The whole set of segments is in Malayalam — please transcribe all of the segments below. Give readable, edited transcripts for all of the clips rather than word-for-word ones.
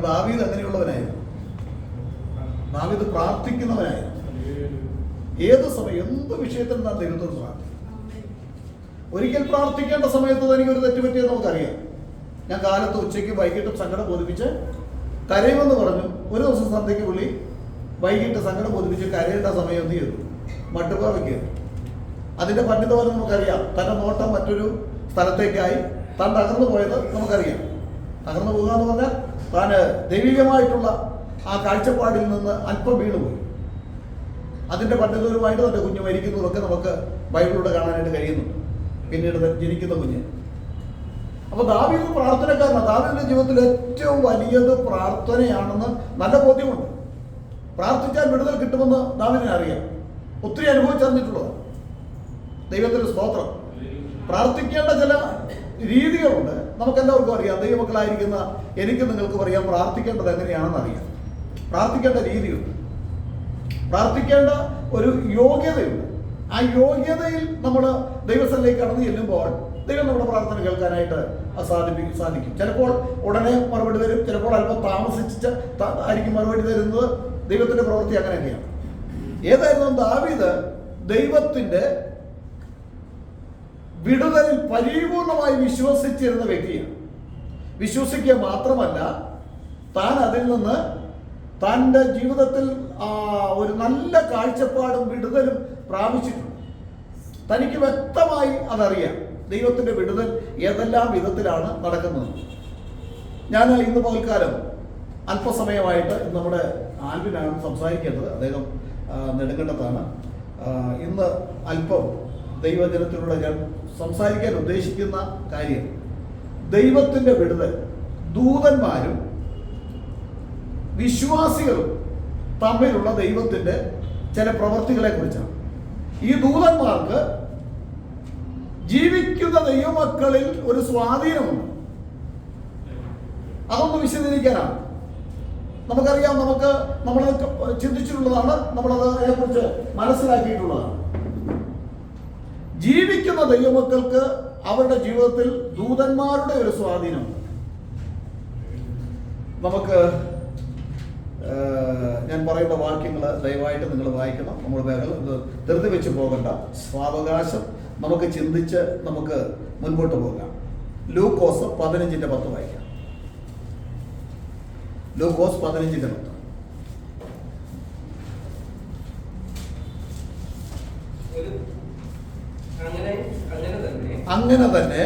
ദാവീദ് അങ്ങനെയുള്ളവനായിരുന്നു. ദാവീദ് പ്രാർത്ഥിക്കുന്നവനായിരുന്നു. ഏത് സമയം എന്ത് വിഷയത്തിൽ നാം ദൈവത്തോട് പ്രാർത്ഥിക്കും. ഒരിക്കൽ പ്രാർത്ഥിക്കേണ്ട സമയത്ത് എനിക്കൊരു തെറ്റ് പറ്റിയത് നമുക്കറിയാം. ഞാൻ കാലത്ത് ഉച്ചയ്ക്കും വൈകിട്ടും സങ്കടം ബോധിപ്പിച്ച് കരയുമെന്ന് പറഞ്ഞു. ഒരു ദിവസം സന്ധ്യയ്ക്ക് പുള്ളി വൈകിട്ട് സങ്കടം ബോധിപ്പിച്ച് കരയേണ്ട സമയം എന്ത് ചെയ്തു? മട്ടുപാവയ്ക്ക്. അതിൻ്റെ പണ്ഡിത പോലെ നമുക്കറിയാം. തൻ്റെ നോട്ടം മറ്റൊരു സ്ഥലത്തേക്കായി താൻ തകർന്നു പോയത് നമുക്കറിയാം. തകർന്നു പോകുക എന്ന് പറഞ്ഞാൽ താൻ ദൈവികമായിട്ടുള്ള ആ കാഴ്ചപ്പാടിൽ നിന്ന് അല്പം വീണുപോയി. അതിൻ്റെ പണ്ഡിതരുമായിട്ട് തൻ്റെ കുഞ്ഞ് മരിക്കുന്നതൊക്കെ നമുക്ക് ബൈബിളിലൂടെ കാണാനായിട്ട് കഴിയുന്നു. പിന്നീട് ജനിക്കുന്ന കുഞ്ഞ്. അപ്പോൾ ദാവീദ് പ്രാർത്ഥനക്കാരനാണ്. ദാവീദിന്റെ ജീവിതത്തിൽ ഏറ്റവും വലിയത് പ്രാർത്ഥനയാണെന്ന് നല്ല ബോധ്യമുണ്ട്. പ്രാർത്ഥിച്ചാൽ വിടുതൽ കിട്ടുമെന്ന് ദാവീദിനെ അറിയാം. ഒത്തിരി അനുഭവിച്ചറിഞ്ഞിട്ടുള്ളതാണ്. ദൈവത്തിന്റെ സ്തോത്രം. പ്രാർത്ഥിക്കേണ്ട ചില രീതികളുണ്ട്. നമുക്കെല്ലാവർക്കും അറിയാം. ദൈവമക്കളായിരിക്കുന്ന എനിക്ക് നിങ്ങൾക്കും അറിയാം പ്രാർത്ഥിക്കേണ്ടത് എങ്ങനെയാണെന്ന് അറിയാം. പ്രാർത്ഥിക്കേണ്ട രീതിയുണ്ട്. പ്രാർത്ഥിക്കേണ്ട ഒരു യോഗ്യതയുണ്ട്. ആ യോഗ്യതയിൽ നമ്മൾ ദൈവസ്ഥലിലേക്ക് കടന്നു ചെല്ലുമ്പോൾ ദൈവം നമ്മുടെ പ്രാർത്ഥന കേൾക്കാനായിട്ട് സാധിക്കും. ചിലപ്പോൾ ഉടനെ മറുപടി തരും, ചിലപ്പോൾ അല്പം താമസിച്ച് ആയിരിക്കും മറുപടി തരുന്നത്. ദൈവത്തിന്റെ പ്രവൃത്തി അങ്ങനെയൊക്കെയാണ്. ഏതായിരുന്നു ദാവീദ് ദൈവത്തിന്റെ വിടുതലിൽ പരിപൂർണമായി വിശ്വസിച്ചിരുന്ന വ്യക്തിയാണ്. വിശ്വസിക്കുക മാത്രമല്ല, താൻ അതിൽ നിന്ന് തൻ്റെ ജീവിതത്തിൽ ഒരു നല്ല കാഴ്ചപ്പാടും വിടുതലും പ്രാപിച്ചിട്ടുണ്ട്. തനിക്ക് വ്യക്തമായി അതറിയാം ദൈവത്തിൻ്റെ വിടുതൽ ഏതെല്ലാം വിധത്തിലാണ് നടക്കുന്നത്. ഞാൻ ഇന്ന് പകൽക്കാലം അല്പസമയമായിട്ട് നമ്മുടെ ആൽവിനാണ് സംസാരിക്കേണ്ടത്. അദ്ദേഹം നെടുങ്കണ്ടത്താണ്. ഇന്ന് അല്പം ദൈവജനത്തിലൂടെ ഞാൻ സംസാരിക്കാൻ ഉദ്ദേശിക്കുന്ന കാര്യം ദൈവത്തിൻ്റെ വിടുതൽ ദൂതന്മാരും വിശ്വാസികളും തമ്മിലുള്ള ദൈവത്തിൻ്റെ ചില പ്രവൃത്തികളെ കുറിച്ചാണ്. ഈ ദൂതന്മാർക്ക് ജീവിക്കുന്ന ദൈവമക്കളിൽ ഒരു സ്വാധീനമുണ്ട്. അതൊന്ന് വിശദീകരിക്കാനാണ്. നമുക്കറിയാം, നമ്മളത് ചിന്തിച്ചിട്ടുള്ളതാണ്, നമ്മളത് അതിനെക്കുറിച്ച് മനസ്സിലാക്കിയിട്ടുള്ളതാണ്. ജീവിക്കുന്ന ദൈവമക്കൾക്ക് അവരുടെ ജീവിതത്തിൽ ദൂതന്മാരുടെ ഒരു സ്വാധീനമുണ്ട്. നമുക്ക് ഞാൻ പറയുന്ന വാക്യങ്ങൾ ദയവായിട്ട് നിങ്ങൾ വായിക്കണം. നമ്മൾ വേഗം ധൃതി വെച്ച് പോകണ്ട. സ്വാവകാശം നമുക്ക് ചിന്തിച്ച് നമുക്ക് മുൻപോട്ട് പോകാം. ലൂക്കോസ് 15:10 വായിക്കാം. ലൂക്കോസ് 15:10. അങ്ങനെ തന്നെ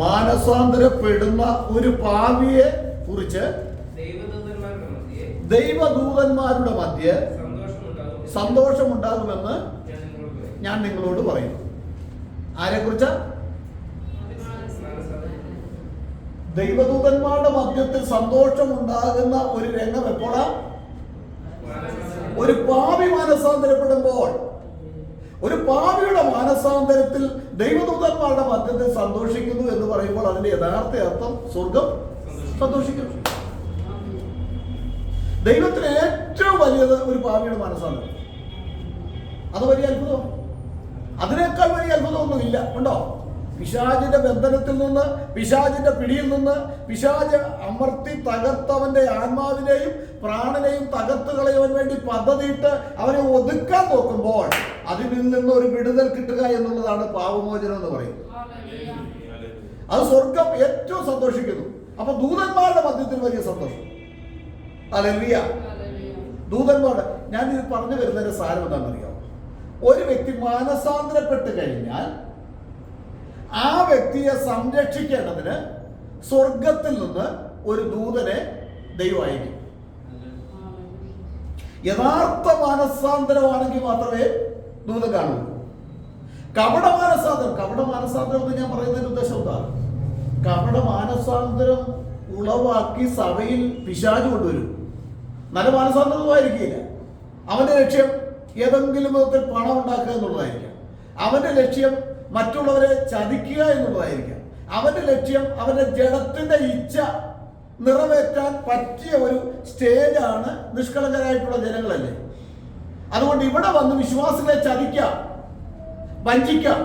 മാനസാന്തരപ്പെടുന്ന ഒരു പാപിയെ കുറിച്ച് ദൈവദൂതന്മാരുടെ മധ്യേ സന്തോഷമുണ്ടാകുമെന്ന് ഞാൻ നിങ്ങളോട് പറയുന്നു. ആരെക്കുറിച്ച്? ദൈവദൂതന്മാരുടെ മധ്യത്തിൽ സന്തോഷമുണ്ടാകുന്ന ഒരു രംഗം എപ്പോഴാ? ഒരു പാപി മാനസാന്തരപ്പെടുമ്പോൾ. ഒരു പാപിയുടെ മാനസാന്തരത്തിൽ ദൈവദൂതന്മാരുടെ മധ്യത്തിൽ സന്തോഷിക്കുന്നു എന്ന് പറയുമ്പോൾ അതിന്റെ യഥാർത്ഥ അർത്ഥം സ്വർഗം സന്തോഷിക്കുന്നു. ദൈവത്തിന് ഏറ്റവും വലിയത് ഒരു പാപിയുടെ മാനസാന്തരം. അത് വലിയ അത്ഭുതം. അതിനേക്കാൾ വലിയ അത്ഭുതമൊന്നുമില്ല. ഉണ്ടോ? പിശാചിന്റെ ബന്ധനത്തിൽ നിന്ന്, പിശാചിന്റെ പിടിയിൽ നിന്ന് പിശാച് അമർത്തി തകർത്തവന്റെ ആത്മാവിനെയും പ്രാണനെയും തകർത്ത് കളയാൻ വേണ്ടി പദ്ധതിയിട്ട് അവനെ ഒതുക്കാൻ നോക്കുമ്പോൾ അതിൽ നിന്ന് ഒരു വിടുതൽ കിട്ടുക എന്നുള്ളതാണ് പാപമോചനം എന്ന് പറയുന്നത്. അത് സ്വർഗം ഏറ്റവും സന്തോഷിക്കുന്നു. അപ്പൊ ദൂതന്മാരുടെ മധ്യത്തിൽ വലിയ സന്തോഷം. ഹല്ലേലൂയ. ദൂതന്മാരുടെ, ഞാൻ ഇത് പറഞ്ഞു വരുന്നതിന്റെ സാരം എന്താണെന്നറിയാമോ? ഒരു വ്യക്തി മാനസാന്തരപ്പെട്ട് കഴിഞ്ഞാൽ ആ വ്യക്തിയെ സംരക്ഷിക്കേണ്ടതിന് സ്വർഗത്തിൽ നിന്ന് ഒരു ദൂതനെ ദൈവം അയക്കും. യഥാർത്ഥ മാനസാന്തരമാണെങ്കിൽ മാത്രമേ ദൂതൻ കാണുള്ളൂ. കപട മാനസാന്തരം എന്ന് ഞാൻ പറയുന്നതിന്റെ ഉദ്ദേശം എന്താണ്? കപട മാനസാന്തരം ഉളവാക്കി സഭയിൽ പിശാച് കൊണ്ടുവരും. നല്ല മാനസാന്തരമായിരിക്കില്ല. അവന്റെ ലക്ഷ്യം ഏതെങ്കിലും വിധത്തിൽ പണം ഉണ്ടാക്കുക എന്നുള്ളതായിരിക്കാം. അവന്റെ ലക്ഷ്യം മറ്റുള്ളവരെ ചതിക്കുക എന്നുള്ളതായിരിക്കാം. അവന്റെ ലക്ഷ്യം അവന്റെ ജഡത്തിന്റെ ഇച്ഛ നിറവേറ്റാൻ പറ്റിയ ഒരു സ്റ്റേജാണ് നിഷ്കളങ്കരായിട്ടുള്ള ജനങ്ങളല്ലേ. അതുകൊണ്ട് ഇവിടെ വന്ന് വിശ്വാസികളെ ചതിക്കാം, വഞ്ചിക്കാം.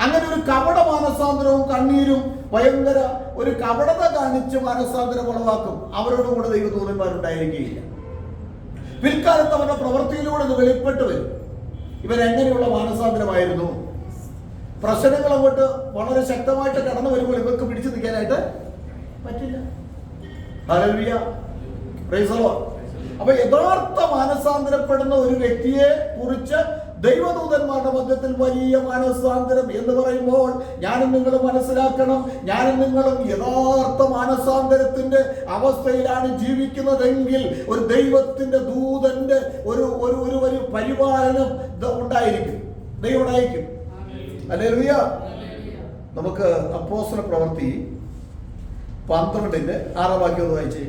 അങ്ങനെ ഒരു കപട മാനസാന്തരവും കണ്ണീരും ഭയങ്കര ഒരു കപടത കാണിച്ച് മാനസാന്തരം ഉളവാക്കും. അവരോട് കൂടെ ദൈവദൂതന്മാരുണ്ടായിരിക്കുകയില്ല. പിൽക്കാലത്ത് അവരുടെ പ്രവൃത്തിയിലൂടെ ഇത് വെളിപ്പെട്ട് വരും. ഇവരെങ്ങനെയുള്ള മാനസാന്തരമായിരുന്നു. പ്രശ്നങ്ങൾ അങ്ങോട്ട് വളരെ ശക്തമായിട്ട് കടന്നു വരുമ്പോൾ ഇവർക്ക് പിടിച്ചു നിൽക്കാനായിട്ട് പറ്റില്ല. Hallelujah, praise the Lord. അപ്പൊ യഥാർത്ഥ മാനസാന്തരപ്പെടുന്ന ഒരു വ്യക്തിയെ കുറിച്ച് ദൈവദൂതന്മാരുടെ മധ്യത്തിൽ വലിയ മാനസാന്തരം എന്ന് പറയുമ്പോൾ ഞാനും നിങ്ങളും മനസ്സിലാക്കണം, ഞാനും നിങ്ങളും യഥാർത്ഥ മാനസാന്തരത്തിന്റെ അവസ്ഥയിലാണ് ജീവിക്കുന്നതെങ്കിൽ ഒരു ദൈവത്തിന്റെ ദൂതന്റെ ഒരു ഒരു ഒരു പരിപാലനം ഉണ്ടായിരിക്കും, ദൈവം അയക്കും. ഹല്ലേലൂയ. നമുക്ക് അപ്പോസ്തല പ്രവൃത്തി 12-ന്റെ 6-ാം വാക്യം ഒന്ന് വായിച്ചേ.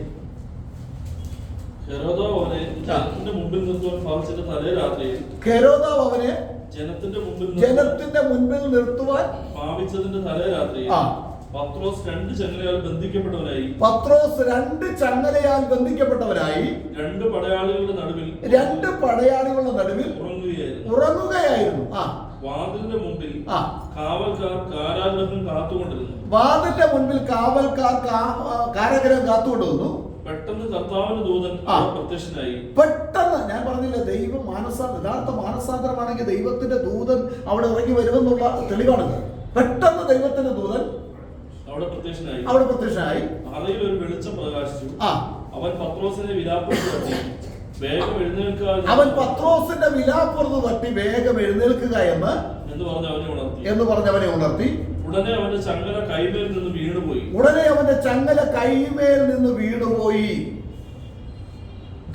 ഹെരോദാവ് അവനെ ജനത്തിന്റെ മുമ്പിൽ നിർത്തുവാൻ ഭാവിച്ചിട്ട് തലേ രാത്രിയിൽ ഹെരോദാവ് അവനെ ജനത്തിന്റെ മുമ്പിൽ നിർത്തുവാൻ ഭാവിച്ചതിന്റെ തലേ രാത്രിയിൽ പത്രോസ് 2 ചങ്ങലയാൽ ബന്ധിക്കപ്പെട്ടവനായി രണ്ട് പടയാളികളുടെ നടുവിൽ ഉറങ്ങുകയായിരുന്നു. വാതിലിന്റെ മുമ്പിൽ കാവൽക്കാർ കാരാഗ്രഹം കാത്തുകൊണ്ടിരുന്നു. കാരാഗ്രഹം കാത്തുകൊണ്ടിരുന്നു. പെട്ടെന്ന് കർത്താവിന്റെ ദൂതൻ പ്രത്യക്ഷനായി. പെട്ടെന്ന്, ഞാൻ പറഞ്ഞില്ല, ദൈവം യഥാർത്ഥ മാനസാന്തരമാണെങ്കിൽ ദൈവത്തിന്റെ ദൂതൻ അവിടെ ഇറങ്ങി വരുമെന്നുള്ള തെളിവാണത്. പെട്ടെന്ന് ദൈവത്തിന്റെ ദൂതൻ അവിടെ പ്രത്യക്ഷനായി. അറയിൽ ഒരു വെളിച്ചം പ്രകാശിച്ചു. അവൻ പത്രോസിന്റെ വിലാപ്പുറത്ത് തട്ടി വേഗം എഴുന്നേൽക്കുക എന്ന് പറഞ്ഞവനെ ഉണർത്തി. ഉടനെ അവന്റെ ചങ്ങല കൈമേൽ നിന്ന് വീണുപോയി.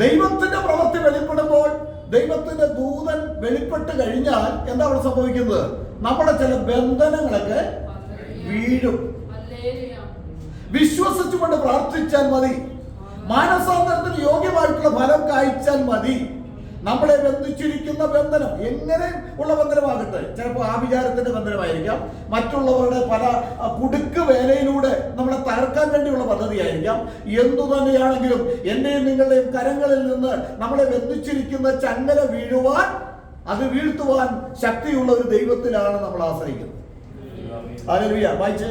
ദൈവത്തിന്റെ പ്രവൃത്തി വെളിപ്പെടുമ്പോൾ, ദൈവത്തിന്റെ ദൂതൻ വെളിപ്പെട്ട് കഴിഞ്ഞാൽ എന്താ അവിടെ സംഭവിക്കുന്നത്? നമ്മുടെ ചില ബന്ധനങ്ങളൊക്കെ വീഴും. വിശ്വസിച്ചുകൊണ്ട് പ്രാർത്ഥിച്ചാൽ മതി. മാനസാന്തരത്തിന് യോഗ്യമായിട്ടുള്ള ഫലം കായ്ച്ചാൽ മതി. നമ്മളെ ബന്ധിച്ചിരിക്കുന്ന ബന്ധനം എങ്ങനെ ഉള്ള ബന്ധനമാകട്ടെ, ചിലപ്പോൾ ആഭിചാരത്തിന്റെ ബന്ധനമായിരിക്കാം, മറ്റുള്ളവരുടെ പല കുടുക്ക് വേലയിലൂടെ നമ്മളെ തകർക്കാൻ വേണ്ടിയുള്ള പദ്ധതിയായിരിക്കാം. എന്തു തന്നെയാണെങ്കിലും എന്റെയും നിങ്ങളുടെയും കരങ്ങളിൽ നിന്ന് നമ്മളെ ബന്ധിച്ചിരിക്കുന്ന ചങ്ങല വീഴുവാൻ, അത് വീഴ്ത്തുവാൻ ശക്തിയുള്ള ഒരു ദൈവത്തിലാണ് നമ്മൾ ആശ്രയിക്കുന്നത്. ഹല്ലേലൂയ. വായിച്ചേ.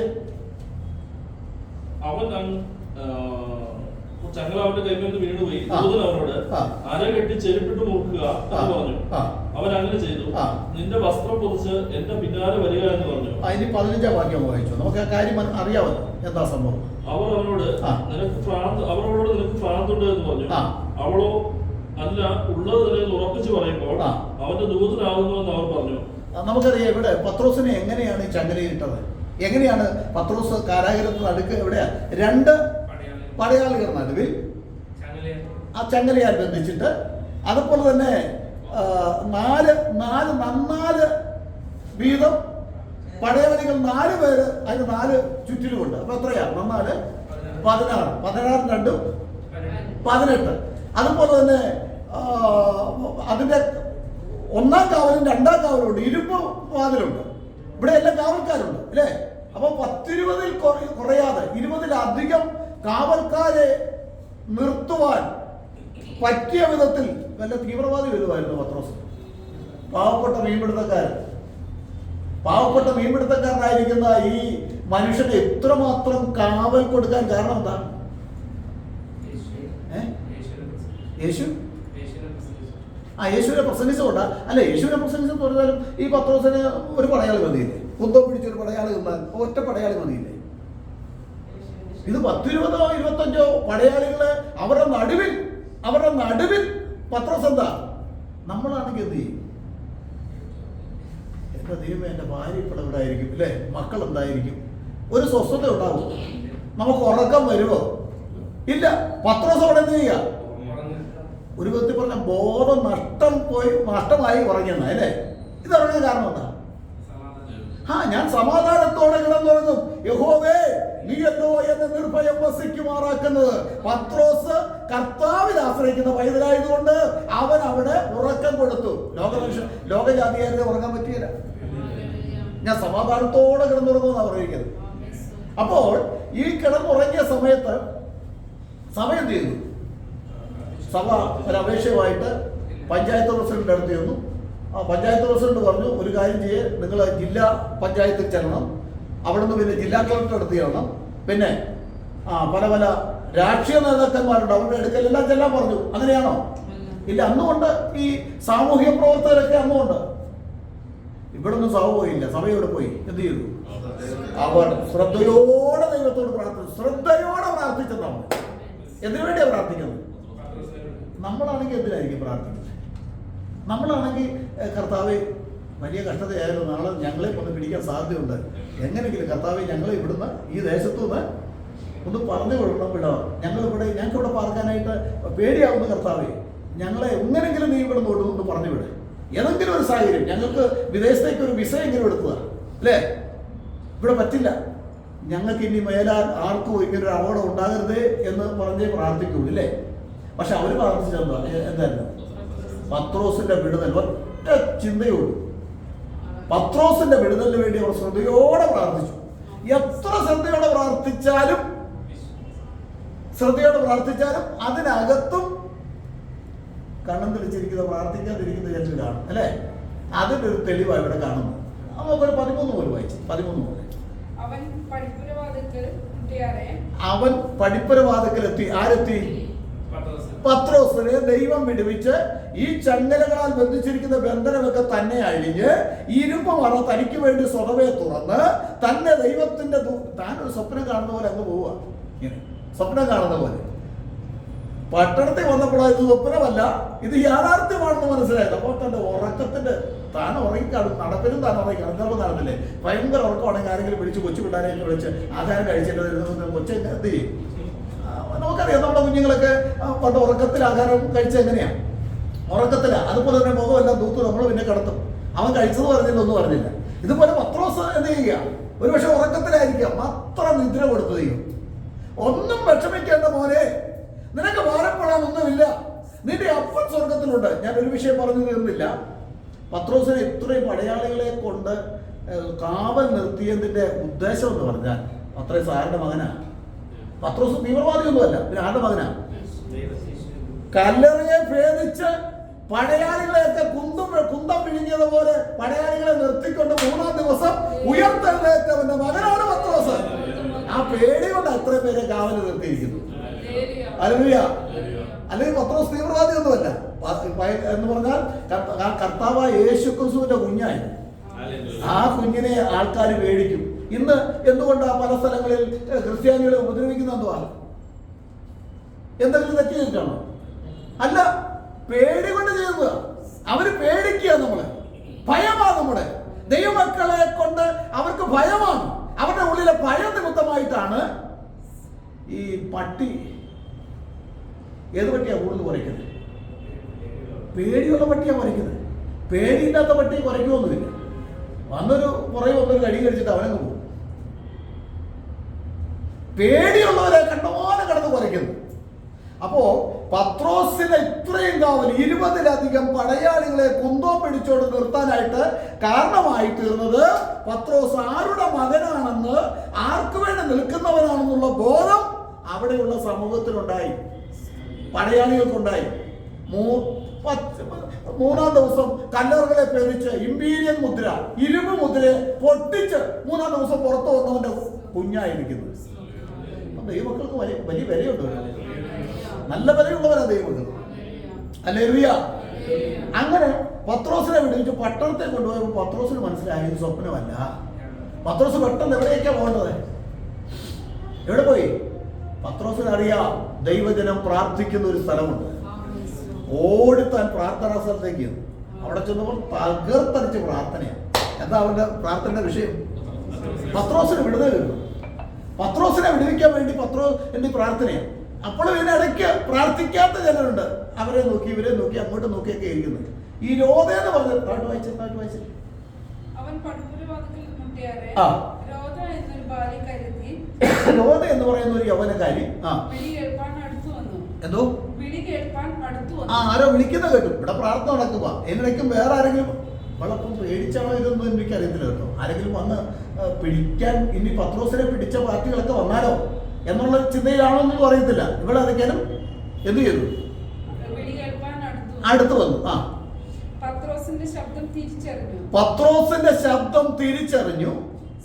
ചങ്ങല അവന്റെ കൈമേൽ നിന്ന് വീണുപോയി. ദൂതൻ അവനോട് അര കെട്ടി ചെരുപ്പിട്ട് മുറുക്കുക എന്ന് പറഞ്ഞു. അവൻ അങ്ങനെ ചെയ്തു. നിന്റെ വസ്ത്രം പൊതിച്ച് എന്റെ പിന്നാലെ വരിക എന്ന് പറഞ്ഞു. ഇനി 15-ാം വാക്യം വായിച്ചു. നമുക്ക് ആ കാര്യം അറിയാമല്ലോ എന്താ സംഭവം. അവരോട് നിനക്ക് ഭ്രാന്തുണ്ട് എന്ന് പറഞ്ഞു. അവളോ അല്ല, ഉള്ളത് തന്നെ ഉറപ്പിച്ചു പറയുമ്പോൾ അവന്റെ ദൂതനാകുന്നു എന്ന് അവർ പറഞ്ഞു. നമുക്കറിയാം ഇവിടെ പത്രോസിനെ എങ്ങനെയാണ് ഈ ചങ്ങലയിട്ടത്. എങ്ങനെയാണ് പത്രോസ് കാരാഗ്രഹത്തിന് നടുക്ക് എവിടെയാ 2 പടയാളികൾ നടുവിൽ ആ ചങ്ങലയാൽ ബന്ധിച്ചിട്ട്, അതുപോലെ തന്നെ 4 വീതം പടയാളികൾ 4 പേര് അതിന് 4 ചുറ്റിലുമുണ്ട്. അപ്പൊ എത്രയാ? 4 16, 16 18. അതുപോലെ തന്നെ അതിന്റെ 1-ാം കാവലും 2-ാം കാവലും ഉണ്ട്, ഇരുമ്പ് വാതിലുണ്ട്. ഇവിടെ എല്ലാം കാവൽക്കാരുണ്ട് അല്ലേ? അപ്പൊ 10-20 കുറയാതെ 20-ലധികം കാവൽക്കാരെ നിർത്തുവാൻ പറ്റിയ വിധത്തിൽ വല്ല തീവ്രവാദി വരുമായിരുന്നു പത്രോസ്. പാവപ്പെട്ട മീൻപിടുത്തക്കാരനായിരിക്കുന്ന ഈ മനുഷ്യന് എത്രമാത്രം കാവൽ കൊടുക്കാൻ കാരണം എന്താണ്? യേശുവിനെ പ്രസംഗിച്ചുകൊണ്ടാ? അല്ല, യേശുവിനെ പ്രസംഗിച്ചെന്ന് പറഞ്ഞാലും ഈ പത്രോസിന് ഒരു പടയാളി മതിയില്ലേ? കുന്തം പിടിച്ചൊരു പടയാളി നിന്നാൽ ഒറ്റ പടയാളി മതിയില്ലേ? ഇത് 10-20-25 പടയാളികള് അവരുടെ നടുവിൽ പത്രോസ് എന്താ? നമ്മളാണെങ്കിൽ എന്ത് ചെയ്യും? എന്റെ ദൈവമേ, എന്റെ ഭാര്യ ഇപ്പോൾ എവിടെ ആയിരിക്കും അല്ലേ? മക്കൾ എന്തായിരിക്കും? ഒരു സ്വസ്ഥത ഉണ്ടാവും? നമുക്ക് ഉറക്കം വരുമോ? ഇല്ല. പത്രോസ് അവിടെ എന്ത് ചെയ്യുക? ഒരു വിധത്തിൽ പറഞ്ഞ ബോധം നഷ്ടമായി ഉറങ്ങിയെന്ന അല്ലേ? ഇതറിഞ്ഞ കാരണം എന്താ? ഞാൻ സമാധാനത്തോടെ കിടന്നുറങ്ങും, യഹോവേ നീയല്ലോ എന്നെ നിർഭയം വസിക്കുമാറാക്കുന്നത്. പത്രോസ് കർത്താവിൽ ആശ്രയിക്കുന്ന പൈതലായതുകൊണ്ട് അവൻ അവിടെ ഉറക്കം കൊടുത്തു. ലോകജാതികാരെ ഉറങ്ങാൻ പറ്റിയില്ല. ഞാൻ സമാധാനത്തോടെ കിടന്നുറങ്ങുമെന്നാണ് പറഞ്ഞിരിക്കുന്നത്. അപ്പോൾ ഈ കിടന്നുറങ്ങിയ സമയത്ത് സമയം തീർന്നു. സഭ ഒരു അപേക്ഷയുമായിട്ട് പഞ്ചായത്ത് പ്രസിഡന്റ് അടുത്ത് ചെന്നു. പഞ്ചായത്ത് പ്രസിഡന്റ് പറഞ്ഞു, ഒരു കാര്യം ചെയ്യേ, നിങ്ങൾ ജില്ലാ പഞ്ചായത്തിൽ ചെല്ലണം, അവിടെ നിന്ന് പിന്നെ ജില്ലാ കളക്ടർ അടുത്ത് ചെല്ലണം, പിന്നെ പല പല രാഷ്ട്രീയ നേതാക്കന്മാരുണ്ട്, അവരുടെ അടുക്കലെല്ലാം ചെല്ലാൻ പറഞ്ഞു. അങ്ങനെയാണോ? ഇല്ല, അന്നുകൊണ്ട് ഈ സാമൂഹ്യ പ്രവർത്തകരൊക്കെ അന്നുകൊണ്ട്. ഇവിടെ ഒന്നും സഭ പോയില്ല. സഭ ഇവിടെ പോയി എന്ത് ചെയ്തു? അവർ ശ്രദ്ധയോടെ ദൈവത്തോട് പ്രാർത്ഥിച്ചു. ശ്രദ്ധയോടെ പ്രാർത്ഥിച്ചെന്നാണ്. എന്തിനു വേണ്ടിയാണ് പ്രാർത്ഥിക്കുന്നത്? നമ്മളാണെങ്കിൽ എന്തിനായിരിക്കും പ്രാർത്ഥിക്കുന്നത്? നമ്മളാണെങ്കിൽ കർത്താവെ വലിയ കഷ്ടതയായാലും നാളെ ഞങ്ങളെ ഒന്ന് പിടിക്കാൻ സാധ്യതയുണ്ട്, എങ്ങനെയെങ്കിലും കർത്താവെ ഞങ്ങളെ ഇവിടുന്ന് ഈ ദേശത്തു നിന്ന് ഒന്ന് പറഞ്ഞു വിടണം, ഞങ്ങൾക്കിവിടെ പാർക്കാനായിട്ട് പേടിയാവുന്ന കർത്താവെ, ഞങ്ങളെ എങ്ങനെങ്കിലും നീ ഇവിടെ നിന്ന് പറഞ്ഞു വിട്. ഏതെങ്കിലും ഒരു സാഹചര്യം, ഞങ്ങൾക്ക് വിദേശത്തേക്ക് ഒരു വിസ എങ്കിലും എടുക്കുക, അല്ലേ? ഇവിടെ പറ്റില്ല, ഞങ്ങൾക്ക് ഇനി മേലാൽ ആർക്കും ഇങ്ങനെ ഒരു അപകടം ഉണ്ടാകരുതേ എന്ന് പറഞ്ഞേ പ്രാർത്ഥിക്കുള്ളൂ, അല്ലേ? പക്ഷെ അവർ പ്രാർത്ഥിച്ചെന്താ? എന്തായിരുന്നു? പത്രോസിന്റെ വിടുതൽ. ഒറ്റ ചിന്തയുള്ളൂ, പത്രോസിന്റെ വിടുതലിന് വേണ്ടി അവർ ശ്രദ്ധയോടെ പ്രാർത്ഥിച്ചു. എത്ര ശ്രദ്ധയോടെ പ്രാർത്ഥിച്ചാലും അതിനകത്തും കണ്ണം തെളിച്ചിരിക്കുന്ന പ്രാർത്ഥിക്കാതിരിക്കുന്ന ചിലർ കാണും, അല്ലേ? അതിൻ്റെ ഒരു തെളിവാണ് ഇവിടെ കാണുന്നത്. നമുക്കൊരു 13 മുതൽ വായിച്ചു. 13 മുതൽ. അവൻ പടിപ്പുരവാതിൽക്കലെത്തി. ആരെത്തി? പത്രോസിനെ ദൈവം വിടുവിച്ച് ഈ ചങ്ങലകളാൽ ബന്ധിച്ചിരിക്കുന്ന ബന്ധനമൊക്കെ തന്നെ അഴിഞ്ഞ് ഇരുമ്പ് മറ തനിക്ക് വേണ്ടി സ്വതവേ തുറന്ന് തന്നെ ദൈവത്തിന്റെ താനൊരു സ്വപ്നം കാണുന്ന പോലെ അങ്ങ് പോവുക. സ്വപ്നം കാണുന്ന പോലെ പട്ടണത്തിൽ വന്നപ്പോൾ ഇത് സ്വപ്നമല്ല, ഇത് യാഥാർത്ഥ്യമാണെന്ന് മനസ്സിലായത്. അപ്പോൾ തന്റെ ഉറക്കത്തിന്റെ താൻ ഉറങ്ങിക്കാണും, നടപ്പിലും താൻ ഉറങ്ങിക്കാണും. ചിലപ്പോൾ നടന്നില്ലേ, ഭയങ്കര ഉറക്കമാണെങ്കിൽ ആരെങ്കിലും വിളിച്ച് കൊച്ചു പിള്ളേരെയൊക്കെ വിളിച്ച് ആഹാരം കഴിച്ചിട്ട് കൊച്ചു എന്ത് ചെയ്യും? നമുക്കറിയാം, നമ്മുടെ കുഞ്ഞുങ്ങളൊക്കെ പണ്ട് ഉറക്കത്തിൽ ആഹാരം കഴിച്ച എങ്ങനെയാ? ഉറക്കത്തിലാ. അതുപോലെ തന്നെ മുഖമെല്ലാം തൂത്ത് നമ്മൾ പിന്നെ കിടത്തും. അവൻ കഴിച്ചത് പറഞ്ഞില്ല, ഒന്നും പറഞ്ഞില്ല. ഇതുപോലെ പത്രോസ് എന്ത് ചെയ്യുക? ഒരുപക്ഷെ ഉറക്കത്തിലായിരിക്കാം, അത്ര നിദ്ര കൊടുത്തു ചെയ്യും. ഒന്നും വിഷമിക്കേണ്ട മോനെ, നിനക്ക് ഭാരപ്പെടാനൊന്നുമില്ല, നിന്റെ അപ്പൻ സ്വർഗത്തിലുണ്ട്. ഞാൻ ഒരു വിഷയം പറഞ്ഞു തീർന്നില്ല. പത്രോസിനെ ഇത്രയും പടയാളികളെ കൊണ്ട് കാവൽ നിർത്തിയതിന്റെ ഉദ്ദേശം എന്ന് പറഞ്ഞാൽ അത്രയും സാറിന്റെ മകനാ. പത്രോസ് തീവ്രവാദിയൊന്നുമല്ല, പിന്നെ ആരുടെ മകനാ? കല്ലറയെ ഭേദിച്ച് പടയാളികളെയൊക്കെ കുന്തം വിഴുങ്ങിയതുപോലെ പടയാളികളെ നിർത്തിക്കൊണ്ട് 3-ാം ദിവസം ഉയർത്തെഴുന്നേറ്റവന്റെ മകനാണ് പത്രോസ്. ആ പേടി കൊണ്ട് അത്രയും പേരെ കാവൽ നിർത്തിയിരിക്കുന്നു. ഹല്ലേലൂയ. അല്ലെങ്കിൽ പത്രോസ് തീവ്രവാദിയൊന്നുമല്ല എന്ന് പറഞ്ഞാൽ കർത്താവായ യേശു ക്രിസ്തുവിന്റെ കുഞ്ഞായിരുന്നു. ആ കുഞ്ഞിനെ ആൾക്കാർ പേടിക്കും. ഇന്ന് എന്തുകൊണ്ടാ പല സ്ഥലങ്ങളിൽ ക്രിസ്ത്യാനികളെ ഉപദ്രവിക്കുന്ന എന്തുവാ? എന്തെങ്കിലും തെറ്റ് ചെയ്തിട്ടാണോ? അല്ല, പേടി കൊണ്ട് ചെയ്യുന്നത്. അവര് പേടിക്കുക, നമ്മളെ ഭയമാണ്. നമ്മുടെ ദൈവമക്കളെ കൊണ്ട് അവർക്ക് ഭയമാണ്. അവരുടെ ഉള്ളിലെ ഭയം നിമിത്തമായിട്ടാണ് ഈ പട്ടി. ഏത് പട്ടിയാ കൂടുതൽ കുറയ്ക്കുന്നത്? പേടിയുള്ള പട്ടിയാ കുറയ്ക്കുന്നത്. പേടിയില്ലാത്ത പട്ടി കുറയ്ക്കുമൊന്നുമില്ല. വന്നൊരു കടി കഴിച്ചിട്ട് അവനങ്ങ് പോകും. പേടിയുള്ളവരെ കണ്ടമാനം കടന്ന് കുറയ്ക്കുന്നു. അപ്പോ പത്രോസിനെ ഇത്രയും കാവൽ 20-ലധികം പടയാളികളെ കുന്തം പിടിച്ചോണ്ട് നിർത്താനായിട്ട് കാരണമായി തീർന്നത് പത്രോസ് ആരുടെ മകനാണെന്ന്, ആർക്കു വേണ്ടി നിൽക്കുന്നവനാണെന്നുള്ള ബോധം അവിടെയുള്ള സമൂഹത്തിലുണ്ടായി, പടയാളികൾക്കുണ്ടായി. 3-ാം ദിവസം കല്ലറുകളെ പേരിച്ച് ഇമ്പീരിയൻ മുദ്ര, ഇരുമ്പ് മുദ്രയെ പൊട്ടിച്ച് 3-ാം ദിവസം പുറത്തു വന്നവന്റെ കുഞ്ഞായിരിക്കുന്നത്. ദൈവമക്കൾക്ക് വലിയ വിലയുണ്ട്, നല്ല വിലയുള്ളവരാ ദൈവമക്കൾ. ഹല്ലേലൂയ. അങ്ങനെ പത്രോസിനെ വിടുവിച്ച് പട്ടണത്തെ കൊണ്ടുപോയപ്പോൾ പത്രോസിന് മനസ്സിലായി ഇത് സ്വപ്നമല്ല. പത്രോസ് പെട്ടെന്ന് എവിടേക്കാ പോകേണ്ടത്? എവിടെ പോയി? പത്രോസിന് അറിയാം ദൈവജനം പ്രാർത്ഥിക്കുന്ന ഒരു സ്ഥലമുണ്ട്. ഓടിത്താൻ പ്രാർത്ഥനാ സ്ഥലത്തേക്ക്. അവിടെ ചെന്നപ്പോൾ തകർത്തടിച്ച് പ്രാർത്ഥനയാണ്. എന്താ അവന്റെ പ്രാർത്ഥനയുടെ വിഷയം? പത്രോസിന് വിടുതൽ കിട്ടും. പത്രോസിനെ വിടുവിക്കാൻ വേണ്ടി പത്രോസിന്റെ പ്രാർത്ഥനയാണ്. അപ്പോഴും ഇതിനിടയ്ക്ക് പ്രാർത്ഥിക്കാത്ത ചിലരുണ്ട്. അവരെ നോക്കി ഇവരെ നോക്കി അങ്ങോട്ട് നോക്കിയൊക്കെ ഇരിക്കുന്നത്. ഈ രോധയെന്ന് പറഞ്ഞ താട്ട് വായിച്ചു. രോധ എന്ന് പറയുന്ന ഒരു യൗവനക്കാരി എന്തോ ആരോ വിളിക്കുന്ന കേട്ടു. ഇവിടെ പ്രാർത്ഥന നടക്കുക. എന്നിടയ്ക്കും വേറെ ആരെങ്കിലും വളപ്പം പേടിച്ചാണോ ഇതൊന്നും എനിക്ക് അറിയത്തില്ല കേട്ടോ. ആരെങ്കിലും വന്ന് പിടിക്കാൻ, ഇനി പത്രോസിനെ പിടിച്ച പാർട്ടികളൊക്കെ വന്നാലോ എന്നുള്ള ചിന്തയിലാണോ എന്നൊന്നും അറിയത്തില്ല. ഇവിടെ അതൊക്കെയാലും എന്ത് ചെയ്തു? അടുത്ത് വന്നു. പത്രോസിന്റെ പത്രോസിന്റെ ശബ്ദം തിരിച്ചറിഞ്ഞു. പത്രോസിന്റെ ശബ്ദം തിരിച്ചറിഞ്ഞു.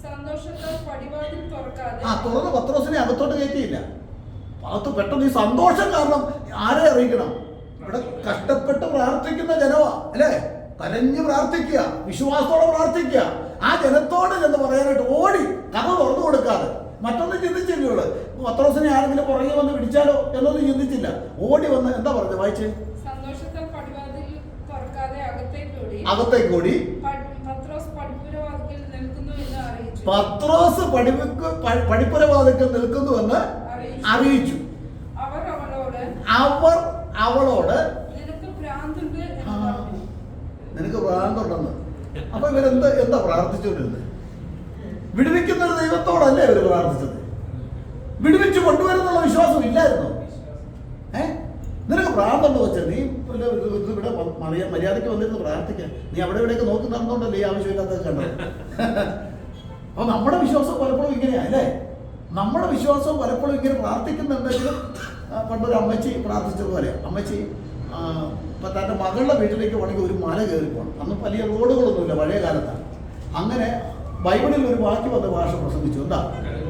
സന്തോഷത്താൽ പടിവാതിൽ തുറക്കാതെ തുറന്ന് പത്രോസിനെ അകത്തോട്ട് കയറ്റിയില്ല. അകത്ത് പെട്ടെന്ന് ഈ സന്തോഷം കാരണം ആരെ അറിയിക്കണം? ഇവിടെ കഷ്ടപ്പെട്ട് പ്രാർത്ഥിക്കുന്ന ജനവാ അല്ലേ? കരഞ്ഞ് പ്രാർത്ഥിക്കുക, വിശ്വാസത്തോടെ പ്രാർത്ഥിക്കുക. ആ ജനത്തോട് എന്ന് പറയാനായിട്ട് ഓടി കഥ തുറന്നു കൊടുക്കാതെ മറ്റൊന്നും ചിന്തിച്ചില്ല. പത്രോസിനെ ആരെങ്കിലും പുറകെ വന്ന് പിടിച്ചാലോ എന്നൊന്നും ചിന്തിച്ചില്ല. ഓടി വന്ന് എന്താ പറഞ്ഞത്? വായിച്ച്. സന്തോഷത്താൽ പടിവാതിൽ തുറക്കാതെ അകത്തേക്ക് ഓടി പത്രോസ് പടിപ്പുരവാതിൽക്കൽ നിൽക്കുന്നുവെന്ന് അറിയിച്ചു. പത്രോസ് പടിപ്പുരവാതിൽക്കൽ നിൽക്കുന്നുവെന്ന് അറിയിച്ചു. അവർ അവളോട് നിനക്ക് ഭ്രാന്തുണ്ട് എന്ന് പറഞ്ഞു. നിനക്ക് ഭ്രാന്തുണ്ടെന്ന്. അപ്പൊ എന്താ പ്രാർത്ഥിച്ചുകൊണ്ടിരുന്നത്? വിടുവിക്കുന്ന ഒരു ദൈവത്തോടല്ലേ ഇവര് പ്രാർത്ഥിച്ചത്? വിടുവിച്ച് കൊണ്ടുവരുന്നുള്ള വിശ്വാസം ഇല്ലായിരുന്നു. നിനക്ക് ഭ്രാന്തുണ്ടോ വെച്ചാ? നീ ഇവിടെ മര്യാദയ്ക്ക് വന്നിരുന്ന് പ്രാർത്ഥിക്കാൻ. നീ അവിടെ ഇവിടെയൊക്കെ നോക്കി നടന്നുകൊണ്ടല്ലേ ഈ ആവശ്യമില്ലാത്തത് കണ്ടത്? അപ്പൊ നമ്മുടെ വിശ്വാസം പലപ്പോഴും ഇങ്ങനെയാ അല്ലേ? നമ്മുടെ വിശ്വാസം പലപ്പോഴും ഇങ്ങനെ പ്രാർത്ഥിക്കുന്നുണ്ടെങ്കിലും പണ്ടൊരു അമ്മച്ചി പ്രാർത്ഥിച്ചതുപോലെ അമ്മച്ചി ഇപ്പം തൻ്റെ മകളുടെ വീട്ടിലേക്ക് വേണമെങ്കിൽ ഒരു മല കയറി പോകണം. അന്ന് വലിയ റോഡുകളൊന്നുമില്ല, പഴയ കാലത്താണ്. അങ്ങനെ ബൈബിളിൽ ഒരു വാക്യം വന്ന ഭാഷ പ്രസംഗിച്ചു. എന്താ?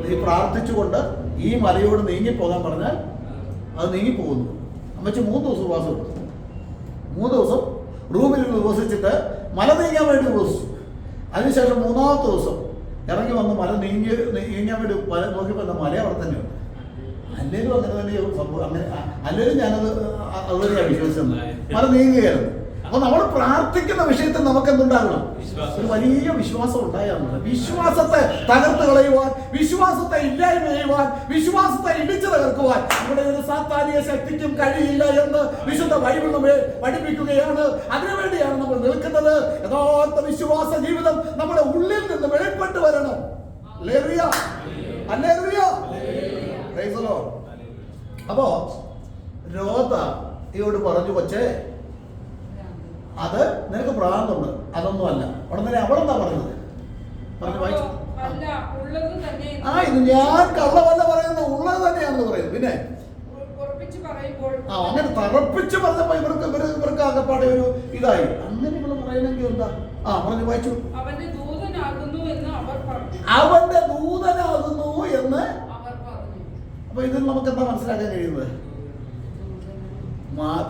നീ പ്രാർത്ഥിച്ചുകൊണ്ട് ഈ മലയോട് നീങ്ങിപ്പോകാൻ പറഞ്ഞാൽ അത് നീങ്ങിപ്പോകുന്നു. അമ്മച്ചി 3 ദിവസം ഉപവാസം എടുത്തു. 3 ദിവസം റൂമിൽ ഉപവസിച്ചിട്ട് മല നീങ്ങാൻ വേണ്ടി ഉപവസിച്ചു. അതിനുശേഷം 3-ാമത്തെ ദിവസം ഇറങ്ങി വന്ന് മല നീങ്ങാൻ വേണ്ടി നോക്കിയപ്പോൾ എന്താ? മല അവിടെ തന്നെയുണ്ട്. അല്ലേലും അങ്ങനെ തന്നെ സംഭവം. അങ്ങനെ അല്ലേലും ഞാനത് അതുവരെയാണ് വിശ്വസിച്ചത്. മല നീങ്ങുകയായിരുന്നു. അപ്പൊ നമ്മൾ പ്രാർത്ഥിക്കുന്ന വിഷയത്തിൽ നമുക്ക് എന്തുണ്ടാകണം? ഒരു വലിയ വിശ്വാസം ഉണ്ടായാൽ വിശ്വാസത്തെ തകർത്ത് കളയുവാൻ, വിശ്വാസത്തെ ഇല്ലായ്മ ചെയ്യുവാൻ, വിശ്വാസത്തെ ഇടിച്ചു തകർക്കുവാൻ ഇവിടെ ഒരു സാത്താനിക ശക്തിക്കും കഴിയില്ല എന്ന് വിശുദ്ധ ബൈബിൾ നമ്മെ പഠിപ്പിക്കുകയാണ്. അതിനുവേണ്ടിയാണ് നമ്മൾ നിൽക്കുന്നത്. യഥാർത്ഥ വിശ്വാസ ജീവിതം നമ്മുടെ ഉള്ളിൽ നിന്ന് വെളിപ്പെട്ട് വരണം. Hallelujah, hallelujah. Praise the Lord. അപ്പോ രോദയോട് പറഞ്ഞു, കൊച്ചേ അത് നിനക്ക് ഭ്രാന്തുണ്ട്, അതൊന്നും അല്ല. ഉടനെ അവളെന്താ പറഞ്ഞത്? പറഞ്ഞു വായിച്ചു. ഇത് ഞാൻ കള്ളമല്ല പറയുന്നത്, ഉള്ളത് തന്നെയാണെന്ന് പറയുന്നത്. പിന്നെ അങ്ങനെ തറപ്പിച്ച് പറഞ്ഞപ്പോ ഇവർക്ക് ആകപ്പാടെ ഒരു ഇതായി. അങ്ങനെ ഇവിടെ പറയണമെങ്കിൽ എന്താ? പറഞ്ഞു വായിച്ചു. അവന്റെ ദൂതനാകുന്നു എന്ന് അപ്പൊ ഇതിൽ നമുക്ക് എന്താ മനസ്സിലാക്കാൻ കഴിയുന്നത്?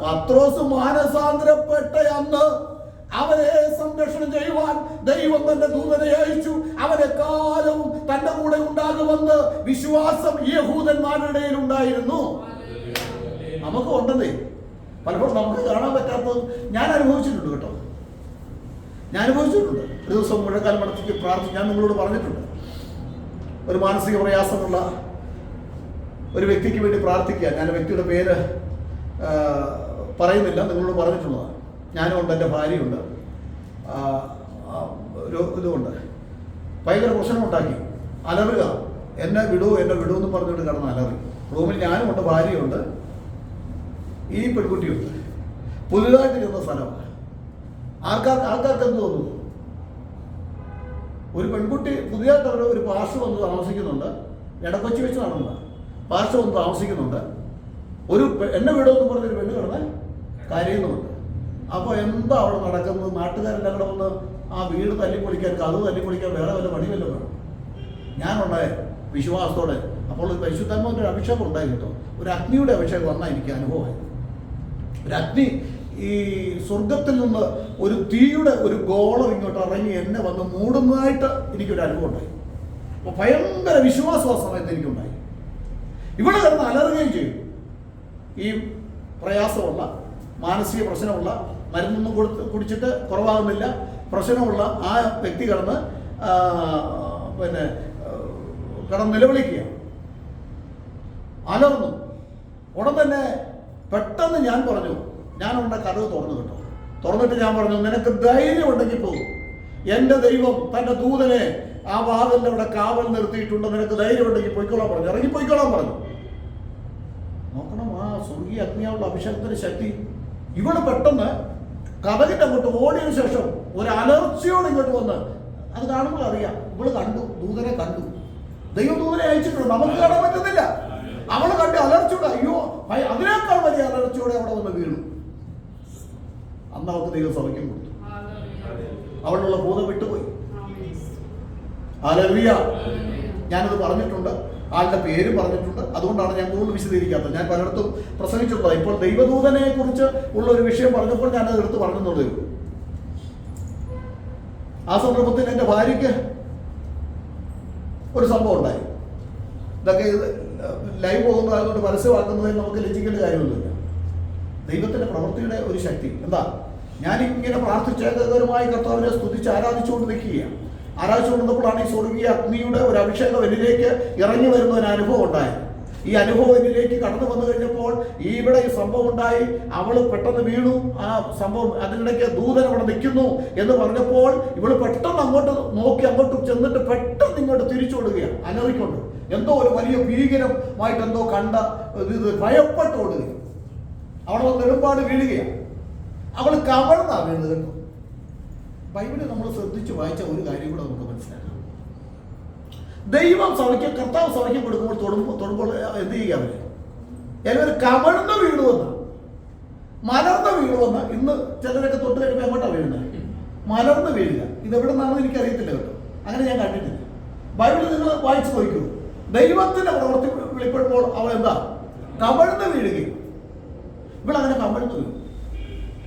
പത്രോസ് മാനസാന്തരപ്പെട്ട അന്ന് അവനെ സംരക്ഷണം ചെയ്യുവാൻ ദൈവം തന്റെ ദൂതനെ അയച്ചു. അവനെ കാലവും തന്റെ കൂടെ ഉണ്ടാകുമെന്ന് വിശ്വാസം യഹൂദന്മാരുടെ ഇടയിൽ ഉണ്ടായിരുന്നു. നമുക്ക് ഉണ്ടെന്നേ. പലപ്പോഴും നമുക്ക് കാണാൻ പറ്റാത്തത് ഞാൻ അനുഭവിച്ചിട്ടുണ്ട് കേട്ടോ. ഞാൻ അനുഭവിച്ചിട്ടുണ്ട്. ഒരു ദിവസം മുഴക്കാൽ മടക്കി പ്രാർത്ഥിച്ച് ഞാൻ നിങ്ങളോട് പറഞ്ഞിട്ടുണ്ട്. ഒരു മാനസിക പ്രയാസമുള്ള ഒരു വ്യക്തിക്ക് വേണ്ടി പ്രാർത്ഥിക്കുക. ഞാൻ വ്യക്തിയുടെ പേര് പറയുന്നില്ല, നിങ്ങളോട് പറഞ്ഞിട്ടുള്ളതാണ്. ഞാനും ഉണ്ട്, എൻ്റെ ഭാര്യയുണ്ട്. ഒരു ഇതുകൊണ്ട് ഭയങ്കര പ്രശ്നമുണ്ടാക്കി. അലറുക, എന്നെ വിടൂ എന്ന് പറഞ്ഞുകൊണ്ട് കിടന്ന് അലറി. റൂമിൽ ഞാനും ഉണ്ട്, ഭാര്യയുണ്ട്, ഈ പെൺകുട്ടിയുണ്ട്. പുതുതായിട്ട് ചെന്ന സ്ഥലമാണ്. ആൾക്കാർക്ക് എന്ത് തോന്നുന്നു? ഒരു പെൺകുട്ടി പുതിയതായിട്ട് ഒരു പാർശ്വ വന്ന് താമസിക്കുന്നുണ്ട്. ഇടക്കൊച്ചി വെച്ച് നടന്നതാണ്. പാർശ്വ വന്ന് താമസിക്കുന്നുണ്ട്. ഒരു എന്നെ വിടുമെന്ന് പറഞ്ഞൊരു പെണ്ണ് കിടന്ന് കരയുന്നുമുണ്ട്. അപ്പോൾ എന്താ അവിടെ നടക്കുന്നത്? നാട്ടുകാരെല്ലാം കൂടെ വന്ന് ആ വീട് തല്ലിപ്പൊളിക്കാൻ, കഥ തല്ലിപ്പൊളിക്കാൻ വേറെ വല്ല പണി വല്ലതും വേണം. ഞാനുണ്ടായ വിശ്വാസത്തോടെ. അപ്പോൾ ഒരു പരിശുദ്ധാത്മാവിൻ്റെ ഒരു അഭിഷേകം ഉണ്ടായി കേട്ടോ. ഒരു അഗ്നിയുടെ അഭിഷേകം വന്നാൽ എനിക്ക് അനുഭവമായി. ഒരു അഗ്നി, ഈ സ്വർഗത്തിൽ നിന്ന് ഒരു തീയുടെ ഒരു ഗോളം ഇങ്ങോട്ട് ഇറങ്ങി എന്നെ വന്ന് മൂടുന്നതായിട്ട് എനിക്കൊരു അനുഭവം ഉണ്ടായി. അപ്പോൾ ഭയങ്കര വിശ്വാസം ആ സമയത്ത് എനിക്കുണ്ടായി. ഇവിടെ കിടന്ന് അലറുകയും ചെയ്യും. ഈ പ്രയാസമുള്ള, മാനസിക പ്രശ്നമുള്ള, മരുന്നൊന്നും കുടിച്ചിട്ട് കുറവാകുന്നില്ല, പ്രശ്നമുള്ള ആ വ്യക്തി കിടന്ന് നിലവിളിക്കുക, അലർന്നു. ഉടൻ തന്നെ പെട്ടെന്ന് ഞാൻ പറഞ്ഞു, ഞാനുണ്ട കഥവ് തുറന്നു കേട്ടോ. തുറന്നിട്ട് ഞാൻ പറഞ്ഞു, നിനക്ക് ധൈര്യം ഉണ്ടെങ്കിൽ പോകും, എൻ്റെ ദൈവം തൻ്റെ ദൂതനെ ആ വാതിലിൻ്റെ അവിടെ കാവൽ നിർത്തിയിട്ടുണ്ട്, നിനക്ക് ധൈര്യം ഉണ്ടെങ്കിൽ പോയിക്കോളാൻ പറഞ്ഞു. ഇറങ്ങിപ്പോയിക്കോളാൻ പറഞ്ഞു. നോക്കണം ആ സ്വർഗീയ അഗ്നിയാവുള്ള അഭിഷേകത്തിന്റെ ശക്തി. ഇവിടെ പെട്ടെന്ന് കഥകിന്റെ അങ്ങോട്ട് ഓടിയതിനു ശേഷം ഒരു അലർച്ചയോട് ഇങ്ങോട്ട് വന്ന്, അത് കാണുമ്പോൾ അറിയാം ഇവള് കണ്ടു, ദൂതനെ കണ്ടു. ദൈവം ദൂതനെ അയച്ചിട്ടുണ്ട്, നമുക്ക് കാണാൻ പറ്റുന്നില്ല. അവള് കണ്ട് അലർച്ചയോടെ, അയ്യോ അതിനേക്കാൾ വലിയ അലർച്ചയോടെ അവിടെ വന്ന് വീണു. അന്ന് അവർക്ക് ദൈവം സൗഖ്യം കൊടുത്തു. അവളുള്ള ഭൂതം വിട്ടുപോയി. ഹല്ലേലൂയ. ഞാനത് പറഞ്ഞിട്ടുണ്ട്, ആളുടെ പേര് പറഞ്ഞിട്ടുണ്ട്. അതുകൊണ്ടാണ് ഞാൻ കൂടുതൽ വിശദീകരിക്കാത്തത്. ഞാൻ പലയിടത്തും പ്രസംഗിച്ചിട്ടുള്ളത്. ഇപ്പോൾ ദൈവദൂതനെ കുറിച്ച് ഉള്ള ഒരു വിഷയം പറഞ്ഞപ്പോൾ ഞാനത് എടുത്ത് പറഞ്ഞെന്നുള്ളൂ. ആ സന്ദർഭത്തിൽ എൻ്റെ ഭാര്യയ്ക്ക് ഒരു സംഭവം ഉണ്ടായി. ഇതൊക്കെ ലൈവ് പോകുന്നതായതുകൊണ്ട് പരസ്യമാക്കുന്നതിൽ നമുക്ക് ലജ്ജിക്കേണ്ട കാര്യമൊന്നുമില്ല. ദൈവത്തിൻ്റെ പ്രവൃത്തിയുടെ ഒരു ശക്തി എന്താ, ഞാനിങ്ങനെ പ്രാർത്ഥിച്ചേകരമായി കർത്താവിനെ സ്തുതിച്ച് ആരാധിച്ചുകൊണ്ട് നിൽക്കുകയാണ്. ആരാധിച്ചുകൊണ്ടിരുന്നപ്പോഴാണ് ഈ സ്വർഗീയ അഗ്നിയുടെ ഒരു അഭിഷേകം എന്നിലേക്ക് ഇറങ്ങി വരുന്ന ഒരു അനുഭവം ഉണ്ടായത്. ഈ അനുഭവം എന്നിലേക്ക് കടന്നു വന്നു കഴിഞ്ഞപ്പോൾ ഇവിടെ ഈ സംഭവം ഉണ്ടായി. അവൾ പെട്ടെന്ന് വീണു. ആ സംഭവം അതിനിടയ്ക്ക് ദൂതൻ അവിടെ നിൽക്കുന്നു എന്ന് പറഞ്ഞപ്പോൾ ഇവള് പെട്ടെന്ന് അങ്ങോട്ട് നോക്കി, അങ്ങോട്ട് ചെന്നിട്ട് പെട്ടെന്ന് ഇങ്ങോട്ട് തിരിച്ചു കൊടുക്കുകയാണ്. അലറിക്കൊണ്ട് എന്തോ ഒരു വലിയ ഭീകരമായിട്ട് എന്തോ കണ്ട ഇത് ഭയപ്പെട്ട് ഓടുകയാണ്. അവിടെ നെടുമ്പാട് വീഴുകയാണ്. അവൾ കമഴ്ന്നാ വീണത് കേട്ടോ. ബൈബിളിൽ നമ്മൾ ശ്രദ്ധിച്ച് വായിച്ച ഒരു കാര്യം കൂടെ നമുക്ക് മനസ്സിലാക്കാം. ദൈവം സഭയ്ക്ക്, കർത്താവ് സഭയ്ക്ക് കൊടുക്കുമ്പോൾ തൊടുമ്പോൾ എന്ത് ചെയ്യുക? അവര് എല്ലാവരും കമഴ്ന്ന് വീഴുവെന്ന്, മലർന്ന് വീഴുവെന്ന്. ഇന്ന് ചിലരൊക്കെ തൊട്ട് കഴിയുമ്പോൾ എങ്ങോട്ടാണ് വീഴുന്നത്? മലർന്ന് വീഴുക. ഇതെവിടെ നിന്നാണെന്ന് എനിക്കറിയത്തില്ല കേട്ടോ. അങ്ങനെ ഞാൻ കണ്ടിട്ടില്ല. ബൈബിളിൽ നിങ്ങൾ വായിച്ചു നോക്കൂ. ദൈവത്തിന്റെ പ്രവൃത്തി വെളിപ്പെടുമ്പോൾ അവൾ എന്താ? കമഴ്ന്ന് വീഴുകയും. ഇവളങ്ങനെ കമഴ്ന്ന് വീഴും.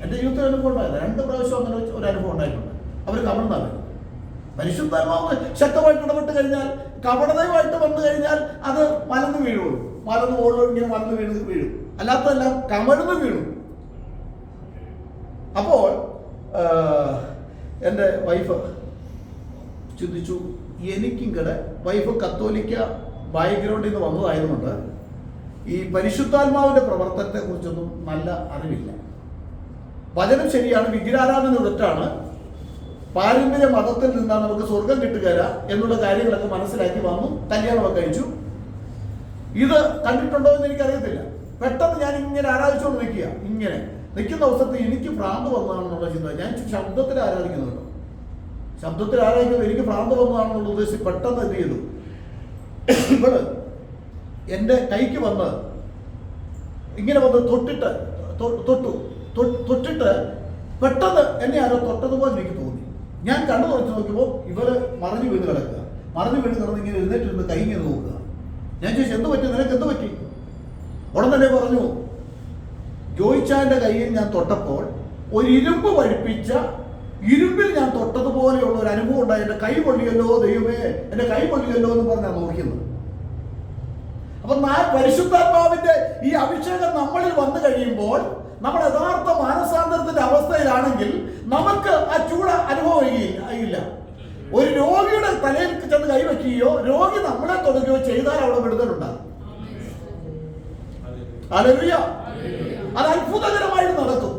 എൻ്റെ ജീവിതത്തിൽ അനുഭവം ഉണ്ടായത് 2 പ്രാവശ്യം അങ്ങനെ ഒരു അനുഭവം ഉണ്ടായിട്ടുണ്ട്. അവർ കമഴ്ന്നാണ്. പരിശുദ്ധാത്മാവ് ശക്തമായിട്ട് ഇടപെട്ട് കഴിഞ്ഞാൽ, കപടതയുമായിട്ട് വന്നു കഴിഞ്ഞാൽ അത് മലന്ന് വീഴുള്ളൂ. മലന്ന് ഓടുള്ളൂ, ഇങ്ങനെ മലന്ന് വീഴും. അല്ലാത്തതെല്ലാം കമഴ്ന്ന് വീഴും. അപ്പോൾ എൻ്റെ വൈഫ് ചിന്തിച്ചു, എനിക്കിങ്ങനെ വൈഫ് കത്തോലിക്ക ബാക്ക്ഗ്രൗണ്ടിൽ നിന്ന് വന്നതായതുകൊണ്ട് ഈ പരിശുദ്ധാത്മാവിൻ്റെ പ്രവർത്തനത്തെ കുറിച്ചൊന്നും നല്ല അറിവില്ല. വചനം ശരിയാണ്, വിഗ്രഹാരാധന തെറ്റാണ്, പാരമ്പര്യ മതത്തിൽ നിന്നാണ് നമുക്ക് സ്വർഗം കിട്ടുകയില്ല എന്നുള്ള കാര്യങ്ങളൊക്കെ മനസ്സിലാക്കി വന്നു. കല്യാണമൊക്കെ കഴിച്ചു. ഇത് കണ്ടിട്ടുണ്ടോ എന്ന് എനിക്കറിയത്തില്ല. പെട്ടെന്ന് ഞാൻ ഇങ്ങനെ ആരാധിച്ചുകൊണ്ട് നിൽക്കുക. ഇങ്ങനെ നിൽക്കുന്ന അവസരത്തിൽ എനിക്ക് ഭ്രാന്ത് വന്നതാണെന്നുള്ള ചിന്ത. ഞാൻ ശബ്ദത്തിൽ ആരാധിക്കുന്നുണ്ടോ? ശബ്ദത്തിൽ ആരാധിക്കുന്നത് എനിക്ക് ഭ്രാന്ത് വന്നതാണെന്നുള്ള ഉദ്ദേശിച്ച് പെട്ടെന്ന് എന്ത് ചെയ്തു, ഇവള് എൻ്റെ കൈക്ക് വന്ന് ഇങ്ങനെ വന്ന് തൊട്ടിട്ട് പെട്ടെന്ന് എന്നെ ആരോ തൊട്ടതുപോലെ എനിക്ക് തോന്നി. ഞാൻ കണ്ണു തുറച്ച് നോക്കുമ്പോൾ ഇവര് മറിഞ്ഞു വീണ് കിടക്കുക. മറിഞ്ഞു വീണ് കിടന്ന് ഇങ്ങനെ എഴുന്നേറ്റിരുന്ന് കൈ ഇങ്ങനെ നോക്കുക. ഞാൻ ചോദിച്ചു, എന്ത് പറ്റി? നിനക്ക് എന്ത് പറ്റി? ഉടൻ തന്നെ പറഞ്ഞു, ജോയിച്ചാൻ്റെ കയ്യിൽ ഞാൻ തൊട്ടപ്പോൾ ഒരു ഇരുമ്പ് വഴിപ്പിച്ച ഇരുമ്പിൽ ഞാൻ തൊട്ടതുപോലെയുള്ള ഒരു അനുഭവം ഉണ്ടായി. എൻ്റെ കൈ പൊള്ളിയല്ലോ ദൈവമേ, എൻ്റെ കൈ പൊള്ളിയല്ലോ എന്ന് പറഞ്ഞാണ് നോക്കിയത്. അപ്പൊ പരിശുദ്ധാത്മാവിന്റെ ഈ അഭിഷേകം നമ്മളിൽ വന്നു കഴിയുമ്പോൾ, നമ്മൾ യഥാർത്ഥ മാനസാന്തരത്തിന്റെ അവസ്ഥയിലാണെങ്കിൽ നമുക്ക് ആ ചൂട് അനുഭവം ഇല്ല. ഒരു രോഗിയുടെ തലയിൽ ചെന്ന് കൈവയ്ക്കുകയോ രോഗി നമ്മളെ തൊടുകയോ ചെയ്താൽ അവിടെ വിടുതലുണ്ടാകും. ഹല്ലേലൂയ. അത് അത്ഭുതകരമായിട്ട് നടക്കും.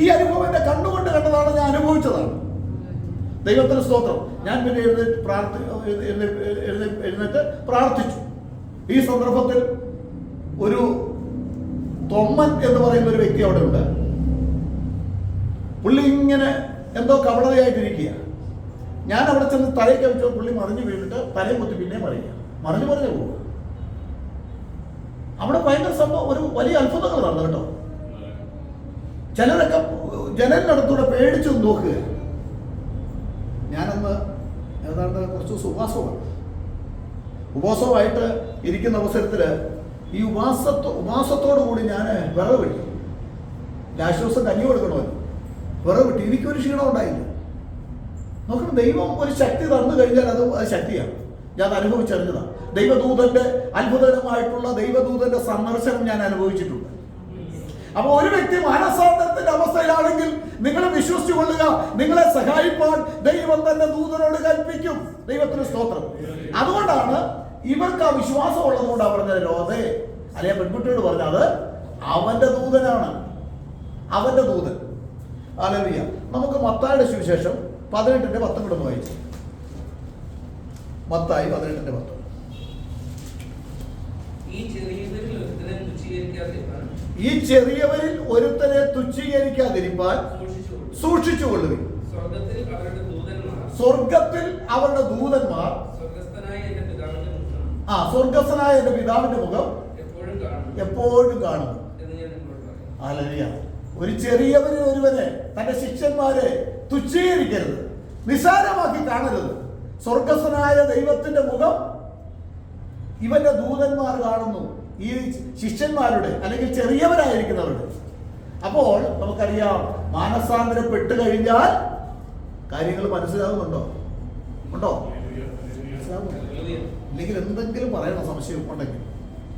ഈ അനുഭവം എന്റെ കണ്ണുകൊണ്ട് കണ്ടതാണ്, ഞാൻ അനുഭവിച്ചതാണ്. ദൈവത്തിന് സ്തോത്രം. ഞാൻ പിന്നെ എഴുന്നേറ്റ് പ്രാർത്ഥിച്ചു. ഈ സന്ദർഭത്തിൽ ഒരു തൊമ്മൻ എന്ന് പറയുന്ന ഒരു വ്യക്തി അവിടെ ഉണ്ട്. പുള്ളി ഇങ്ങനെ എന്തോ കപടതയായിട്ടിരിക്കുക. ഞാൻ അവിടെ ചെന്ന് തലയ്ക്ക് വെച്ചോ പുള്ളി മറിഞ്ഞു വീണിട്ട് തലയും കുത്തി പിന്നെ മറിഞ്ഞു പോവുക. അവിടെ ഭയങ്കര സംഭവം, ഒരു വലിയ അത്ഭുതങ്ങൾ നടന്നു കേട്ടോ. ചിലരൊക്കെ ജനലിനടുത്തൂടെ പേടിച്ചു നോക്കുക. ഞാനന്ന് ഏതാണ്ട് കുറച്ച് ദിവസം ഉപവാസമായിട്ട് ഇരിക്കുന്ന അവസരത്തിൽ ഈ ഉപവാസത്തോടു കൂടി ഞാൻ വിറവ് വിട്ടു. ആശ്വാസം കഞ്ഞി കൊടുക്കണമല്ലോ. വിറവ് വിട്ടു. എനിക്കൊരു ക്ഷീണം ഉണ്ടായില്ല. നോക്കണം, ദൈവം ഒരു ശക്തി തന്നു കഴിഞ്ഞാൽ അത് ശക്തിയാണ്. ഞാൻ അനുഭവിച്ചറിഞ്ഞതാണ്. ദൈവദൂതന്റെ അത്ഭുതകരമായിട്ടുള്ള ദൈവദൂതന്റെ സന്ദർശനം ഞാൻ അനുഭവിച്ചിട്ടുണ്ട്. അപ്പൊ ഒരു വ്യക്തി മാനസാന്തരത്തിന്റെ അവസ്ഥയിലാണെങ്കിൽ നിങ്ങൾ വിശ്വസിച്ചു കൊള്ളുക, നിങ്ങളെ സഹായിപ്പാൻ ദൈവം തന്നെ ദൂതനോട് കൽപ്പിക്കും. ദൈവത്തിന് സ്തോത്രം. അതുകൊണ്ടാണ് ഇവർക്ക് ആ വിശ്വാസം ഉള്ളതുകൊണ്ടാണ് പറഞ്ഞത്, ലോകേ അല്ലെ പെൺകുട്ടിയോട് പറഞ്ഞത് അവന്റെ ദൂതനാണ്, അവന്റെ ദൂതൻ. ഹല്ലേലൂയ. നമുക്ക് മത്തായിയുടെ സുവിശേഷം 18:10 കൂടെ വായിച്ചു. മത്തായി 18:10. ഈ ചെറിയവരിൽ ഒരുത്തനെ തുച്ഛീകരിക്കാതിരിപ്പാൻ സൂക്ഷിച്ചുകൊള്ളുവിൻ. സ്വർഗത്തിൽ അവരുടെ ദൂതന്മാർ സ്വർഗസ്ഥനായ എന്റെ പിതാവിന്റെ മുഖം എപ്പോഴും കാണും. ഹല്ലേലൂയ. ഒരു ചെറിയവരിൽ ഒരുവനെ തന്റെ ശിഷ്യന്മാരെ തുച്ഛീകരിക്കരുത്, നിസ്സാരമാക്കി കാണരുത്. സ്വർഗസ്ഥനായ ദൈവത്തിന്റെ മുഖം ഇവന്റെ ദൂതന്മാർ കാണുന്നു, ഈ ശിഷ്യന്മാരുടെ അല്ലെങ്കിൽ ചെറിയവരായിരിക്കുന്നവരുടെ. അപ്പോൾ നമുക്കറിയാം, മാനസാന്തരപ്പെട്ട് കഴിഞ്ഞാൽ കാര്യങ്ങൾ മനസ്സിലാകുന്നുണ്ടോ? ഉണ്ടോ? ഇല്ലെങ്കിൽ എന്തെങ്കിലും പറയണം, സംശയം ഉണ്ടെങ്കിൽ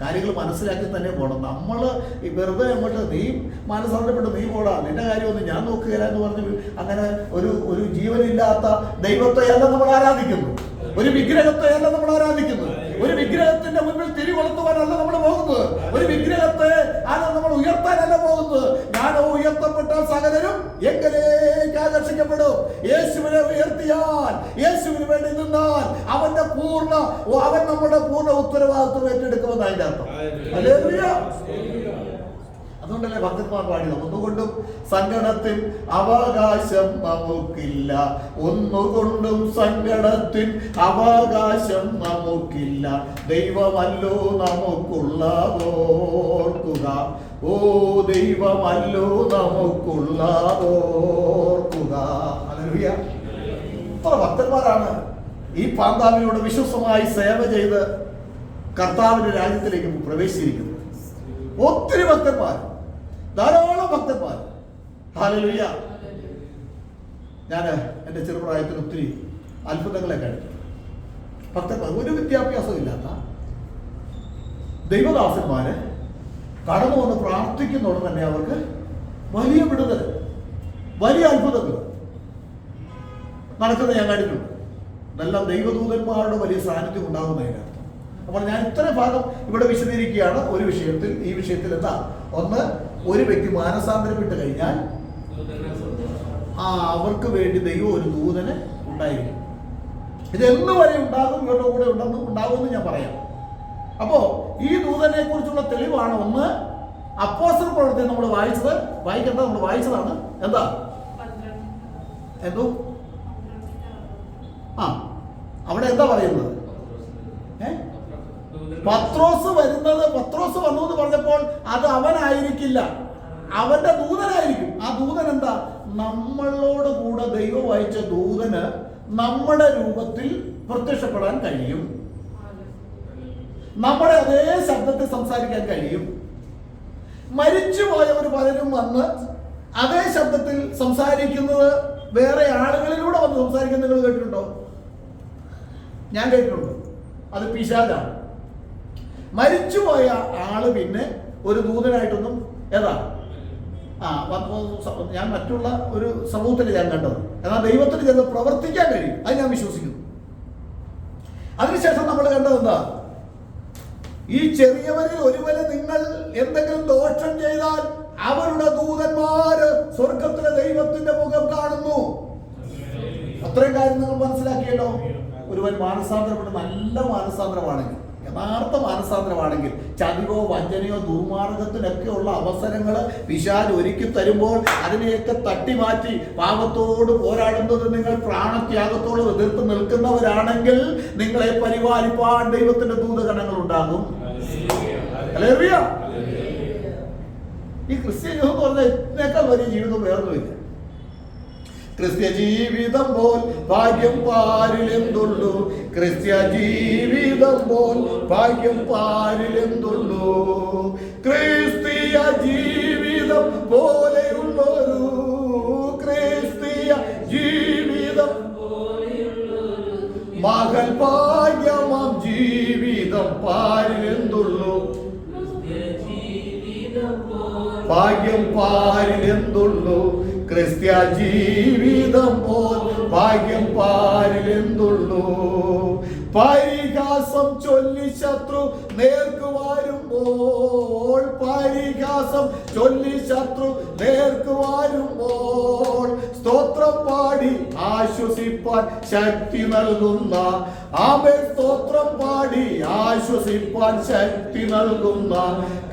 കാര്യങ്ങൾ മനസ്സിലാക്കി തന്നെ പോകണം. നമ്മൾ വെറുതെ അങ്ങോട്ട് നീ മാനസാന്തരപ്പെട്ട് നീ പോടാ, നിന്റെ കാര്യമൊന്നും ഞാൻ നോക്കുകയില്ല എന്ന് പറഞ്ഞ് അങ്ങനെ ഒരു ജീവനില്ലാത്ത ദൈവത്തെയല്ല നമ്മൾ ആരാധിക്കുന്നു, ഒരു വിഗ്രഹത്തെയല്ല നമ്മൾ ആരാധിക്കുന്നത്. ഒരു വിഗ്രഹത്തിന്റെ മുൻപിൽ തിരികൊളുത്തുവാനല്ല നമ്മൾ പോകുന്നത്, ഒരു വിഗ്രഹത്തെ നമ്മൾ ഉയർത്താനല്ല പോകുന്നത്. ഞാനോ ഉയർത്തപ്പെട്ടാൽ സകലരും എങ്കിലേക്ക് ആകർഷിക്കപ്പെടും. യേശുവിനെ ഉയർത്തിയാൽ, യേശുവിന് വേണ്ടി നിന്നാൽ അവൻ നമ്മുടെ പൂർണ്ണ ഉത്തരവാദിത്വം ഏറ്റെടുക്കുമെന്ന് അതിന്റെ അർത്ഥം. ഹല്ലേലൂയ. അതുകൊണ്ടല്ലേ ഭക്തന്മാർ പാടിയത്, ഒന്നുകൊണ്ടും സങ്കടത്തിൽ അവകാശം നമുക്കില്ല, ഒന്നുകൊണ്ടും സങ്കടത്തിൽ അവകാശം നമുക്കില്ല, ദൈവമല്ലോ നമുക്കുള്ളതോർക്കുക, ഓ ദൈവമല്ലോ നമുക്കുള്ളതോർക്കുക. ഹല്ലേലൂയ. എത്ര ഭക്തന്മാരാണ് ഈ പാന്താവിനോട് വിശ്വസമായി സേവ ചെയ്ത് കർത്താവിന്റെ രാജ്യത്തിലേക്ക് പ്രവേശിച്ചിരിക്കുന്നത്. ഒത്തിരി ഭക്തന്മാർ, ധാരാളം ഭക്തന്മാർ. ഹല്ലേലൂയ. ഞാൻ എൻ്റെ ചെറുപ്രായത്തിൽ ഒത്തിരി അത്ഭുതങ്ങളെ കണ്ടു. ഭക്തന്മാർ, ഒരു വിദ്യാഭ്യാസം ഇല്ലാത്ത ദൈവദാസന്മാര് കടന്നു വന്ന് പ്രാർത്ഥിക്കുന്നതോടെ തന്നെ അവർക്ക് വലിയ വിടുതൽ, വലിയ അത്ഭുതങ്ങൾ നടക്കുന്നത് ഞാൻ കണ്ടിട്ടുണ്ട്. ഇതെല്ലാം ദൈവദൂതന്മാരുടെ വലിയ സാന്നിധ്യം ഉണ്ടാകുന്നതിനർത്ഥം. അപ്പോൾ ഞാൻ ഇത്ര ഭാഗം ഇവിടെ വിശദീകരിക്കുകയാണ്. ഒരു വിഷയത്തിൽ, ഈ വിഷയത്തിൽ എന്താ? ഒന്ന്, ഒരു വ്യക്തി മാനസാന്തരപ്പെട്ട് കഴിഞ്ഞാൽ അവർക്ക് വേണ്ടി ദൈവം ഒരു ദൂതന് ഉണ്ടായിരിക്കും. ഇതെന്ന് വരെ ഉണ്ടാകും, ഇവരുടെ കൂടെ ഉണ്ടാകുമെന്ന് ഞാൻ പറയാം. അപ്പോ ഈ ദൂതനെ കുറിച്ചുള്ള തെളിവാണ് ഒന്ന്, അപ്പോസ്തല പ്രവൃത്തി നമ്മൾ വായിക്കേണ്ടത് നമ്മൾ വായിച്ചതാണ്. എന്താ? എന്തോ അവിടെ എന്താ പറയുന്നത്? പത്രോസ് വന്നു എന്ന് പറഞ്ഞപ്പോൾ അത് അവനായിരിക്കില്ല, അവന്റെ ദൂതനായിരിക്കും. ആ ദൂതൻ എന്താ? നമ്മളോട് കൂടെ ദൈവം അയച്ച ദൂതന് നമ്മുടെ രൂപത്തിൽ പ്രത്യക്ഷപ്പെടാൻ കഴിയും, നമ്മുടെ അതേ ശബ്ദത്തിൽ സംസാരിക്കാൻ കഴിയും. മരിച്ചുപോയവർ പലരും വന്ന് അതേ ശബ്ദത്തിൽ സംസാരിക്കുന്നത് വേറെ ആളുകളിലൂടെ വന്ന് സംസാരിക്കുന്നത് നിങ്ങൾ കേട്ടിട്ടുണ്ടോ? ഞാൻ കേട്ടിട്ടുണ്ട്. അത് പിശാചാണ്. മരിച്ചുപോയ ആള് പിന്നെ ഒരു ദൂതനായിട്ടൊന്നും ഞാൻ മറ്റുള്ള ഒരു സമൂഹത്തിൽ ഞാൻ കണ്ടത്. എന്നാൽ ദൈവത്തിന് ചെന്ന് പ്രവർത്തിക്കാൻ കഴിയും, അത് ഞാൻ വിശ്വസിക്കുന്നു. അതിനുശേഷം നമ്മൾ കണ്ടത് എന്താ? ഈ ചെറിയവരിൽ ഒരുവന് നിങ്ങൾ എന്തെങ്കിലും ദോഷം ചെയ്താൽ അവരുടെ ദൂതന്മാര് സ്വർഗത്തിലെ ദൈവത്തിന്റെ മുഖം കാണുന്നു. അത്രയും കാര്യം നിങ്ങൾ മനസ്സിലാക്കിയല്ലോ. ഒരുവൻ മാനസാന്തരപ്പെട്ട് നല്ല മാനസാന്തരമാണെങ്കിൽ, യഥാർത്ഥ മാനസാന്തരമാണെങ്കിൽ, ചതിവോ വഞ്ചനയോ ദുർമാർഗത്തിനൊക്കെ ഉള്ള അവസരങ്ങൾ പിശാച് ഒരുക്കി തരുമ്പോൾ അതിനെയൊക്കെ തട്ടിമാറ്റി പാപത്തോട് പോരാടുന്നത് നിങ്ങൾ പ്രാണത്യാഗത്തോട് എതിർത്ത് നിൽക്കുന്നവരാണെങ്കിൽ നിങ്ങളെ പരിപാലിപ്പാൻ ദൈവത്തിന്റെ ദൂതഗണങ്ങൾ ഉണ്ടാകും. ഹല്ലേലൂയ. ഈ ക്രിസ്ത്യ ജീവിതം എന്ന് പറഞ്ഞാൽ ഇതിനേക്കാൾ വലിയ ജീവിതം വേറൊന്നുമില്ല. ക്രിസ്ത്യ ജീവിതം പോൽ ഭാഗ്യം പാരിലെന്തുള്ളൂ, ക്രിസ്ത്യ ജീവിതം പോൽ ഭാഗ്യം പാരിലെന്തുള്ളൂ, ക്രിസ്തീയ ജീവിതം പോലെയുള്ളൊരു ക്രിസ്തീയ ജീവിതം മകൾ ഭാഗ്യമാം ജീവിതം പാരിലെന്തുള്ളൂ, ഭാഗ്യം പാരിലെന്തുള്ളൂ, ക്രിസ്ത്യ ജീവിതം പോൽ ഭാഗ്യം പാരിലെന്തുള്ളൂ. പരിഹാസം ചൊല്ലി ശത്രു നേർക്ക് വരുമ്പോൾ, പരിഹാസം ചൊല്ലി ശത്രു നേർക്ക് വരുമ്പോൾ സ്തോത്രം പാടി ആശ്വസിപ്പാൻ ശക്തി നൽകുന്ന, ആമേൻ, സ്തോത്രം പാടി ആശ്വസിപ്പാൻ ശക്തി നൽകുന്ന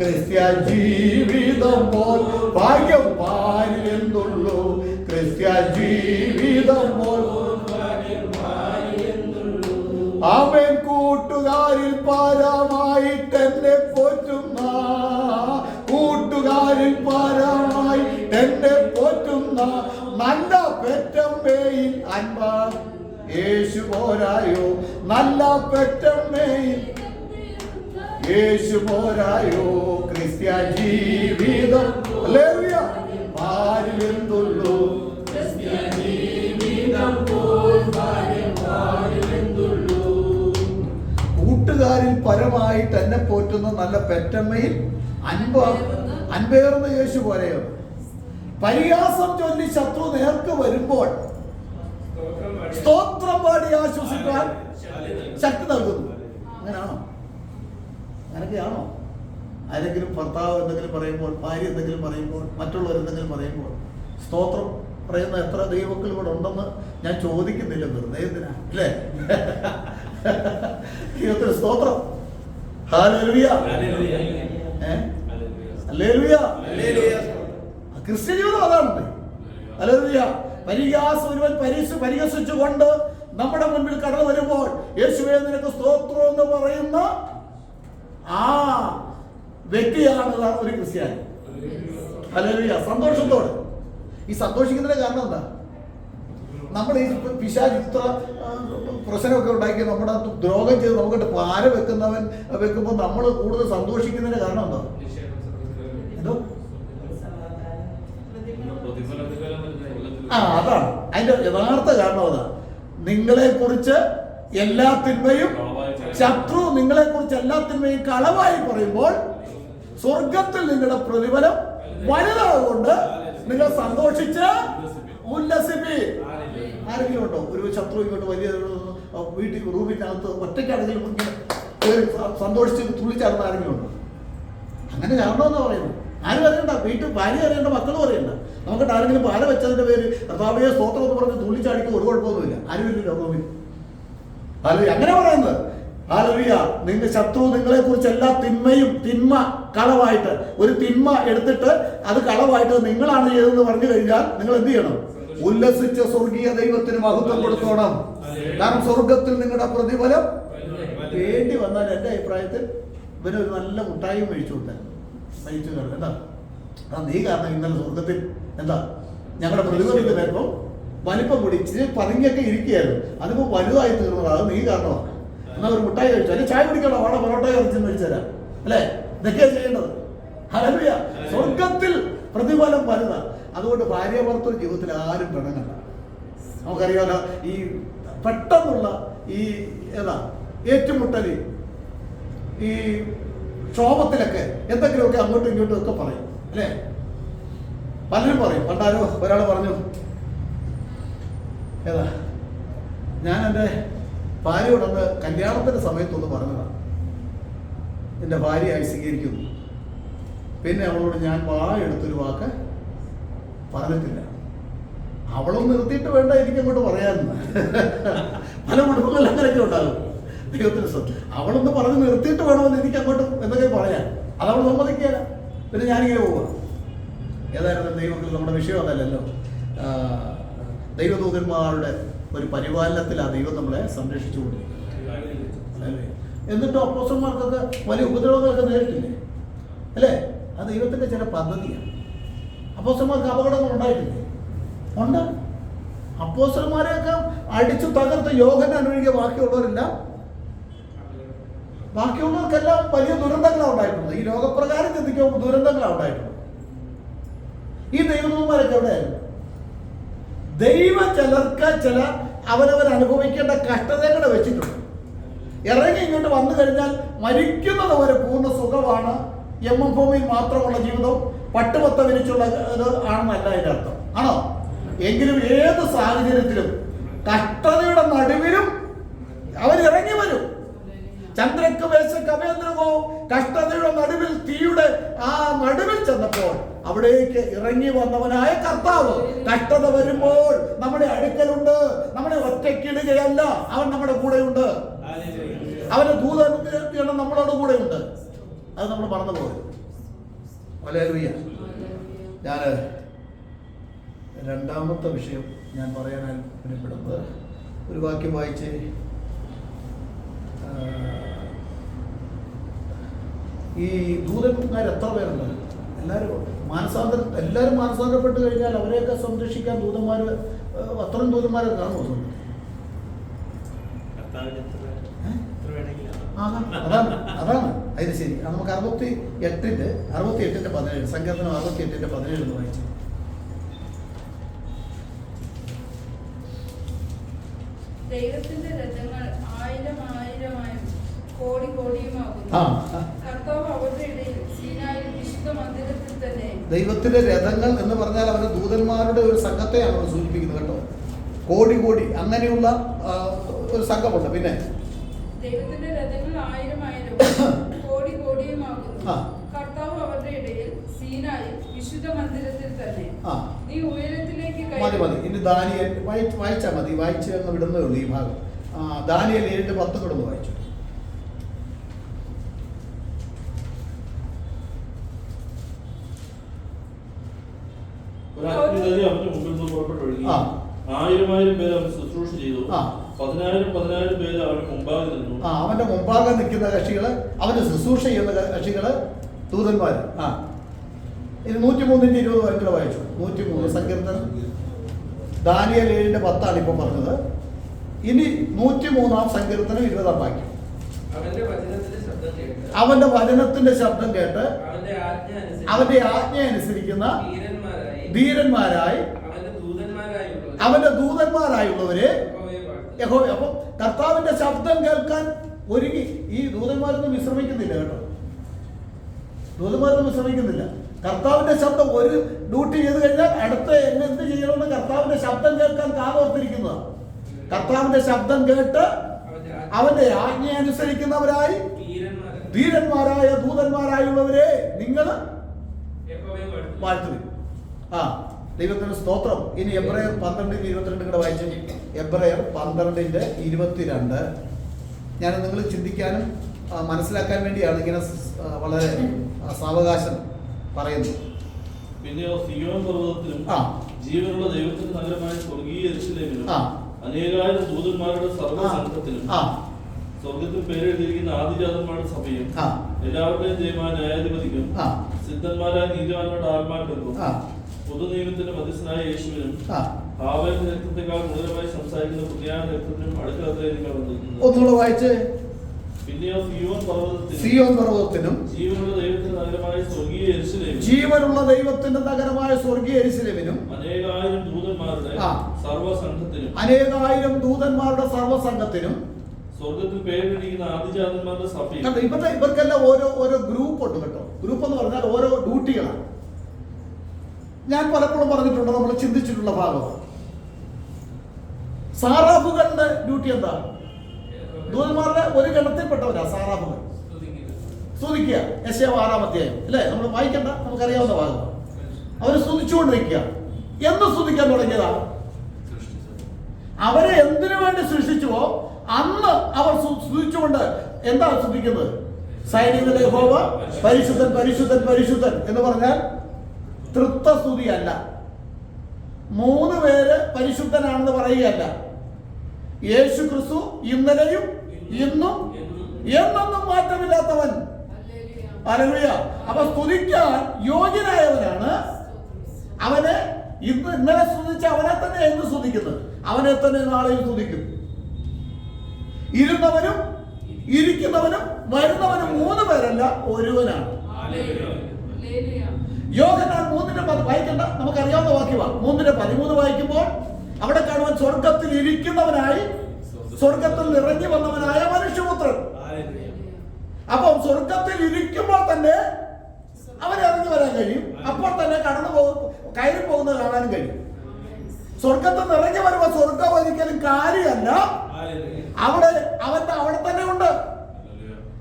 ക്രിസ്ത്യ ജീവിതം പോൽ ഭാഗ്യം പാരിലെന്തുള്ളൂ, ക്രിസ്ത്യ ജീവിതം പോൽ ആമേൻ. കൂട്ടുകാരിൽ പാരമായിട്ട് എന്നെ പോറ്റുന്ന, കൂട്ടുകാരിൽ പാരമായിട്ട് എന്നെ പോറ്റുന്ന യേശു പോരായോ നല്ല പെറ്റമ്മയിൽ യേശു പോരായോ ക്രിസ്ത്യൻ ജീവിതം ഹല്ലേലൂയ ആരിലെന്തുള്ളൂ കൂട്ടുകാരിൽ പരമായിട്ട് എന്നെ പോറ്റുന്ന നല്ല പെറ്റമ്മയിൽ അൻപേർന്ന യേശു പോലെയോ പരിഹാസം ചൊല്ലി ശത്രു നേർക്ക് വരുമ്പോൾ സ്തോത്രം പാടി ആശ്വസിക്കാൻ ശക്തി നൽകുന്നു. അങ്ങനെയാണോ? അങ്ങനെയൊക്കെയാണോ? ആരെങ്കിലും ഭർത്താവ് എന്തെങ്കിലും പറയുമ്പോൾ, ഭാര്യ എന്തെങ്കിലും പറയുമ്പോൾ, മറ്റുള്ളവർ എന്തെങ്കിലും പറയുമ്പോൾ സ്തോത്രം പറയുന്ന എത്ര ദൈവങ്ങൾ ഇവിടെ ഉണ്ടെന്ന് ഞാൻ ചോദിക്കുന്നില്ല, വെറുതെ എന്തിനാ അല്ലേ? ദൈവത്തിന് സ്തോത്രം. ഹല്ലേലൂയ. ഹല്ലേലൂയ. ക്രിസ്ത്യ ജീവിതം അതാണ്. ഹല്ലേലൂയ. ഒരുവൻ പരിഹസിച്ചുകൊണ്ട് നമ്മുടെ മുൻപിൽ കടന്നു വരുമ്പോൾ യേശുവേ നിനക്ക് സ്തോത്രം എന്ന് പറയുന്ന ആ വ്യക്തിയാണ് ഒരു ക്രിസ്ത്യാനി. ഹല്ലേലൂയ. സന്തോഷത്തോടെ. ഈ സന്തോഷിക്കുന്നതിന്റെ കാരണം എന്താ? നമ്മൾ ഈ പിശാച് ഇത്ര പ്രശ്നമൊക്കെ ഉണ്ടാക്കി നമ്മുടെ ദ്രോഹം ചെയ്ത് നമുക്കിട്ട് പാര വെക്കുമ്പോൾ നമ്മൾ കൂടുതൽ സന്തോഷിക്കുന്നതിന്റെ കാരണം എന്താ? എന്തോ അതാണ് അതിന്റെ യഥാർത്ഥ കാരണം. അതാ നിങ്ങളെ കുറിച്ച് എല്ലാ തിന്മയും ശത്രു നിങ്ങളെ കുറിച്ച് എല്ലാ തിന്മയും കളവായി പറയുമ്പോൾ സ്വർഗത്തിൽ നിങ്ങളുടെ പ്രതിഫലം വലുതാകൊണ്ട് നിങ്ങൾ സന്തോഷിച്ച് ഉല്ലസിപ്പീൻ. ആരെങ്കിലും ഉണ്ടോ ഒരു ശത്രു ഇങ്ങോട്ട് വലിയ വീട്ടിൽ റൂമിനകത്ത് ഒറ്റയ്ക്കാണെങ്കിലും ഇങ്ങനെ സന്തോഷിച്ച് തുള്ളിച്ചാടുന്ന ആരെങ്കിലും ഉണ്ടോ? അങ്ങനെ ചാടണമെന്നാ പറയുന്നത്. ആരും അറിയണ്ട, വീട്ടിൽ ഭാര്യ അറിയണ്ട, മക്കളും അറിയണ്ട. നമുക്കിട്ട് ആരെങ്കിലും പാല വെച്ചതിന്റെ പേര് കർത്താവേ സ്തോത്രം എന്ന് പറഞ്ഞ് തുള്ളിച്ചാടിക്ക് ഒരു കുഴപ്പമൊന്നുമില്ല. ആരുമില്ലല്ലോ റൂമിൽ. ഹല്ലേലൂയ. അങ്ങനെ പറയുന്നത്. ഹല്ലേലൂയ. നിങ്ങൾ ശത്രു നിങ്ങളെ കുറിച്ച് എല്ലാ തിന്മ കളവായിട്ട് ഒരു തിന്മ എടുത്തിട്ട് അത് കളവായിട്ട് നിങ്ങളാണ് ചെയ്തതെന്ന് പറഞ്ഞു കഴിഞ്ഞാൽ നിങ്ങൾ എന്ത് ചെയ്യണം? ഉല്ലസിച്ച സ്വർഗീയ ദൈവത്തിന് മഹത്വം കൊടുത്തോണം. കാരണം സ്വർഗത്തിൽ നിങ്ങളുടെ പ്രതിഫലം വേണ്ടി വന്നാൽ എൻ്റെ അഭിപ്രായത്തിൽ ഇവനൊരു നല്ല മുട്ടായും മേടിച്ചു കൊടുത്താൽ മരിച്ചു എന്താ നീ കാരണം ഇന്നലെ സ്വർഗത്തിൽ എന്താ ഞങ്ങളുടെ പ്രതിഫലത്തിൽ വരുമ്പോൾ വലിപ്പം കൂടി ഇച്ചിരി പതുങ്ങിയൊക്കെ ഇരിക്കുകയായിരുന്നു, അതിപ്പോൾ വലുതായി തീർന്നതാണ് നീ കാരണമാണ്. എന്നാൽ ഒരു മുട്ടായി കഴിച്ചു, അല്ലെങ്കിൽ ചായ കുടിക്കണോ, അവിടെ പൊറോട്ട ഇറച്ചി മേടിച്ചു തരാം അല്ലേ? ഇതൊക്കെയാണ് ചെയ്യേണ്ടത്. ഹല്ലേലൂയ. സ്വർഗത്തിൽ പ്രതിഫലം വലുതാണ്. അതുകൊണ്ട് ഭാര്യ ഭർത്തൃ ജീവിതത്തിൽ ആരും പിണങ്ങണ്ട. നമുക്കറിയാമല്ലോ ഈ പെട്ടെന്നുള്ള ഈ ഏറ്റുമുട്ടല്, ഈ ക്ഷോഭത്തിലൊക്കെ എന്തെങ്കിലുമൊക്കെ അങ്ങോട്ടും ഇങ്ങോട്ടും ഒക്കെ പറയും അല്ലേ? പലരും പറയും. പണ്ടാരോ ഒരാൾ പറഞ്ഞു, ഞാൻ എൻ്റെ ഭാര്യയോടൊന്ന് കല്യാണത്തിൻ്റെ സമയത്തൊന്ന് പറഞ്ഞതാണ്, എൻ്റെ ഭാര്യയായി സ്വീകരിക്കുന്നു. പിന്നെ അവളോട് ഞാൻ എടുത്തൊരു വാക്ക് പറഞ്ഞിട്ടില്ല. അവളൊന്ന് നിർത്തിയിട്ട് വേണ്ട എനിക്ക് അങ്ങോട്ട് പറയാമെന്ന്. പല കുടുംബങ്ങളിൽ അങ്ങനെയൊക്കെ ഉണ്ടാകും. ദൈവത്തിന് അവളൊന്ന് പറഞ്ഞ് നിർത്തിയിട്ട് വേണമെന്ന് എനിക്ക് അങ്ങോട്ട് എന്തൊക്കെ പറയാൻ, അതവൾ സമ്മതിക്കുകയില്ല. പിന്നെ ഞാനിങ്ങനെ പോവുക. ഏതായാലും ദൈവത്തിൽ നമ്മുടെ വിഷയം അതല്ലല്ലോ. ദൈവദൂതന്മാരുടെ ഒരു പരിപാലനത്തിലാണ് ദൈവം നമ്മളെ സംരക്ഷിച്ചുകൊണ്ടിരിക്കുന്നത് അല്ലേ? എന്നിട്ടും അപ്പോസ്തലന്മാർക്കൊക്കെ വലിയ ഉപദ്രവങ്ങളൊക്കെ നേരിട്ടില്ലേ അല്ലേ? അത് ദൈവത്തിൻ്റെ ചില പദ്ധതിയാണ്. അപ്പോസ്തലന്മാർക്ക് അപകടങ്ങൾ ഉണ്ടായിട്ടില്ലേ? ഉണ്ട്. അപ്പോസ്തലന്മാരെയൊക്കെ അടിച്ചു തകർത്ത് യോഹന്നാൻ ഒഴികെ ബാക്കിയുള്ളവർക്കെല്ലാം വലിയ ദുരന്തങ്ങളാണ് ഉണ്ടായിട്ടുണ്ട്. ഈ ലോകപ്രകാരം ചിന്തിക്കുമ്പോൾ ദുരന്തങ്ങളാണ് ഉണ്ടായിട്ടുണ്ട്. ഈ ദൈവദൂതന്മാരൊക്കെ എവിടെയായിരുന്നു? ദൈവം ചില അവനവരനുഭവിക്കേണ്ട കഷ്ടതകളെ വെച്ചിട്ടുണ്ട്. ഇറങ്ങി ഇങ്ങോട്ട് വന്നു കഴിഞ്ഞാൽ മരിക്കുന്നത് വരെ പൂർണ്ണ സുഖമാണ്, ഭൂമിയിൽ മാത്രമുള്ള ജീവിതം, പട്ടുപത്ത വിരിച്ചുള്ള ഇത് ആണെന്നല്ല അതിൻ്റെ അർത്ഥം. ആണോ? എങ്കിലും ഏത് സാഹചര്യത്തിലും കഷ്ടതയുടെ നടുവിലും അവരിറങ്ങി വരും. ചന്ദ്രക്ക് വേശക്ക് അഭേന്ദ്രമോ കഷ്ടതയുടെ നടുവിൽ തീയുടെ ആ നടുവിൽ ചെന്നപ്പോൾ അവിടേക്ക് ഇറങ്ങി വന്നവനായ കർത്താവ് കഷ്ടത വരുമ്പോൾ നമ്മുടെ അടുക്കലുണ്ട്. നമ്മളെ ഒറ്റയ്ക്കിടുകയല്ല, അവൻ നമ്മുടെ കൂടെയുണ്ട്. അവന്റെ ദൂതൻ നമ്മളോട് കൂടെയുണ്ട്. അത് നമ്മൾ മറന്നുപോയി. ഹല്ലേലൂയ. ഞാൻ രണ്ടാമത്തെ വിഷയം ഞാൻ പറയാൻ താല്പര്യപ്പെടുന്നത് ഒരു വാക്യം വായിച്ച് ഈ ദൂതന്മാർ എത്ര പേരുണ്ട്? എല്ലാവരും മാനസാന്തരപ്പെട്ട് കഴിഞ്ഞാൽ അവരെയൊക്കെ സംരക്ഷിക്കാൻ ദൂതന്മാർ അത്രയും ദൂതന്മാരെ കാണുമോ? അതാണ് അതിന് ശരി. നമുക്ക് 68:17 സങ്കീർത്തനം 68:17 എന്ന് വായിച്ചു. ദൈവത്തിന്റെ രഥങ്ങൾ ആയിരമായിരമായും കോടി കോടിയുമാകുന്നു. കർത്താവ് അവരുടെ ഇടയിൽ സീനായിൽ വിശുദ്ധ മന്ദിരത്തിൽ തന്നെ. ദൈവത്തിന്റെ രഥങ്ങൾ എന്ന് പറഞ്ഞാൽ അവരുടെ ദൂതന്മാരുടെ ഒരു സംഘത്തെയാണ് അവർ സൂചിപ്പിക്കുന്നത് കേട്ടോ. കോടി കോടി അങ്ങനെയുള്ള ഒരു സംഘമുണ്ട്. പിന്നെ ദൈവത്തിന്റെ രഥങ്ങൾ ആയിരമായിരം കോടി കോടിയുമാകുന്നു. കർത്താവ് അവരുടെ ഇടയിൽ സീനായിൽ വിശുദ്ധ മന്ദിരത്തിൽ തന്നെ. നീ ഉയരത്തിലേക്ക് മതി. ഇനി ദാനിയേൽ വായിച്ചാൽ മതി. വായിച്ച് അങ്ങ് വിടുന്നേ ഉള്ളൂ ഈ ഭാഗം. ദാനിയേൽ 7:10 കിടന്ന് വായിച്ചു. അവന്റെ മുമ്പിൽ നിന്ന് പുറപ്പെട്ടൊഴുകി 1000 പേര് അവൻ ശുശ്രൂഷ ചെയ്തു. 10,000 പേര് അവന് മുമ്പാകെ നിന്നു. അവന്റെ മുമ്പാകെ നിൽക്കുന്ന കക്ഷികള്, അവന്റെ ശുശ്രൂഷ ചെയ്യുന്ന കക്ഷികള് ദൂതന്മാര്. ഇനി 103:20 വാക്യങ്ങൾ വായിച്ചു. 103 സങ്കീർത്തനം. ദാനിയേൽ 7:10 ഇപ്പൊ പറഞ്ഞത്. ഇനി 103 സങ്കീർത്തനം 20 വാക്യം. അവന്റെ വചനത്തിന്റെ ശബ്ദം കേട്ട് അവന്റെ ആജ്ഞ അനുസരിക്കുന്ന ധീരന്മാരായി അവന്റെ ദൂതന്മാരായുള്ളവരെ യഹോവ. അപ്പൊ കർത്താവിന്റെ ശബ്ദം കേൾക്കാൻ ഒരുങ്ങി. ഈ ദൂതന്മാരൊന്നും വിശ്രമിക്കുന്നില്ല കേട്ടോ. ദൂതന്മാരൊന്നും വിശ്രമിക്കുന്നില്ല. കർത്താവിന്റെ ശബ്ദം ഒരു ഡ്യൂട്ടി ചെയ്ത് കഴിഞ്ഞാൽ അടുത്ത എന്ത് ചെയ്യണമെന്ന് കർത്താവിന്റെ ശബ്ദം കേൾക്കാൻ കാതോർത്തിരിക്കുന്നതാണ്. കർത്താവിന്റെ ശബ്ദം കേട്ട് അവന്റെ ആജ്ഞ അനുസരിക്കുന്നവരായി ധീരന്മാരായ ദൂതന്മാരായുള്ളവരെ നിങ്ങൾ വാഴ്ത്തുവിൻ. ദൈവത്തിന് സ്തോത്രം. ഇനി എബ്രായർ 12:22 കൂടെ വായിച്ചു. എബ്രായർ 12:22. ഞാൻ നിങ്ങൾ ചിന്തിക്കാനും മനസ്സിലാക്കാൻ വേണ്ടിയാണ് ഇങ്ങനെ വളരെ സാവകാശം പറയുന്നത്. പിന്നെയോ സിയോൻ പർവ്വതത്തിലും ജീവനുള്ള ദൈവത്തിന്റെ നഗരമായ സ്വർഗീയ യെരൂശലേമിലും അനേകായിരം ദൂതന്മാരുടെ സർവ്വസംഘത്തിലും സ്വർഗത്തിൽ പേരെഴുതിയിരിക്കുന്ന ആദിജാതന്മാരുടെ സഭയും എല്ലാവരുടെയും ജയമായ ന്യായാധിപതിക്കും സിദ്ധന്മാരായ നീതിമാന്മാരുടെ ആത്മാക്കൾക്കും പൊതുനിയമത്തിന്റെ മധ്യസ്ഥനായ യേശുവിനും ഹാവേലിന്റെ രക്തത്തെക്കാൾ ഗുണകരമായി സംസാരിക്കുന്ന പുണ്യായ രക്തത്തിനും അടുക്കളത്തിലേക്ക് വന്നിരിക്കുന്നു. ഒന്നുകൂടെ വായിച്ച്. പിന്നെയോ സിയോൻ പർവ്വതത്തിനും ജീവനുള്ള ദൈവത്തിന്റെ നഗരമായ സ്വർഗീയ യെരൂശലേമിനും ജീവനുള്ള ദൈവത്തിന്റെ നഗരമായ സ്വർഗീയ യെരൂശലേമിനും അനേകായിരം ദൂതന്മാരുടെ സർവ്വസംഘത്തിനും സ്വർഗത്തിൽ പേരിട്ടിരിക്കുന്ന ആദിജാതന്മാരുടെ സഭയും. ഇവർക്കെല്ലാം ഓരോ ഗ്രൂപ്പ് ഉണ്ട് കേട്ടോ. ഗ്രൂപ്പ് എന്ന് പറഞ്ഞാൽ ഓരോ ഡ്യൂട്ടികളാണ്. ഞാൻ പലപ്പോഴും പറഞ്ഞിട്ടുണ്ട്, നമ്മൾ ചിന്തിച്ചിട്ടുള്ള ഭാഗമാണ്. സാറാഫുകളുടെ ഡ്യൂട്ടി എന്താ? ദൂതന്മാരുടെ ഒരു ഗണത്തിൽപ്പെട്ടവരാ സാറാഫുകൾ. സ്തുതിക്കുക. യെശയ്യാവ് 6-ാം അധ്യായം അല്ലേ? നമ്മൾ വായിക്കണ്ട, നമുക്കറിയാവുന്ന ഭാഗമാണ്. അവർ സ്തുതിച്ചുകൊണ്ടിരിക്കുക. എന്ന് സ്തുതിക്കാൻ തുടങ്ങിയതാ? അവരെ എന്തിനു വേണ്ടി സൃഷ്ടിച്ചുവോ അന്ന് അവർ സ്തുതിച്ചുകൊണ്ട് എന്താ സ്തുതിക്കുന്നത്? സൈനികരുടെ യഹോവ പരിശുദ്ധൻ പരിശുദ്ധൻ പരിശുദ്ധൻ എന്ന് പറഞ്ഞാൽ തൃത്വസ്തുതിയല്ല. 3 പേര് പരിശുദ്ധനാണെന്ന് പറയുകയല്ല. യേശു ക്രിസ്തു ഇന്നലെയും ഇന്നും എന്നൊന്നും മാറ്റമില്ലാത്തവൻ. ഹല്ലേലൂയ. അപ്പൊ സ്തുതിക്കാൻ യോഗ്യനായവനാണ്. അവനെ ഇന്നലെ സ്തുതിച്ച അവനെ തന്നെ എന്ന് സ്തുതിക്കുന്നത്, അവനെ തന്നെ നാളെയും സ്തുതിക്കും. ഇരുന്നവനും ഇരിക്കുന്നവനും വരുന്നവനും 3 പേരല്ല, ഒരുവനാണ്. യോഹന്നാൻ 3:10 വായിക്കണ്ട, നമുക്കറിയാവുന്ന വാക്യമാണ്. 3:13 വായിക്കുമ്പോൾ അവിടെ കാണുവാൻ സ്വർഗത്തിൽ ഇരിക്കുന്നവനായി സ്വർഗത്തിൽ ഇറങ്ങി വന്നവനായ മനുഷ്യപുത്രൻ. അപ്പം സ്വർഗത്തിൽ ഇരിക്കുമ്പോൾ തന്നെ അവൻ ഇറങ്ങി വരാൻ കഴിയും. അപ്പോൾ തന്നെ കയറി പോകുന്നത് കാണാനും കഴിയും. സ്വർഗത്തിൽ നിന്ന് ഇറങ്ങി വരുമ്പോൾ സ്വർഗം ഒരിക്കലും കാര്യമല്ല. അവിടെ തന്നെ ഉണ്ട്.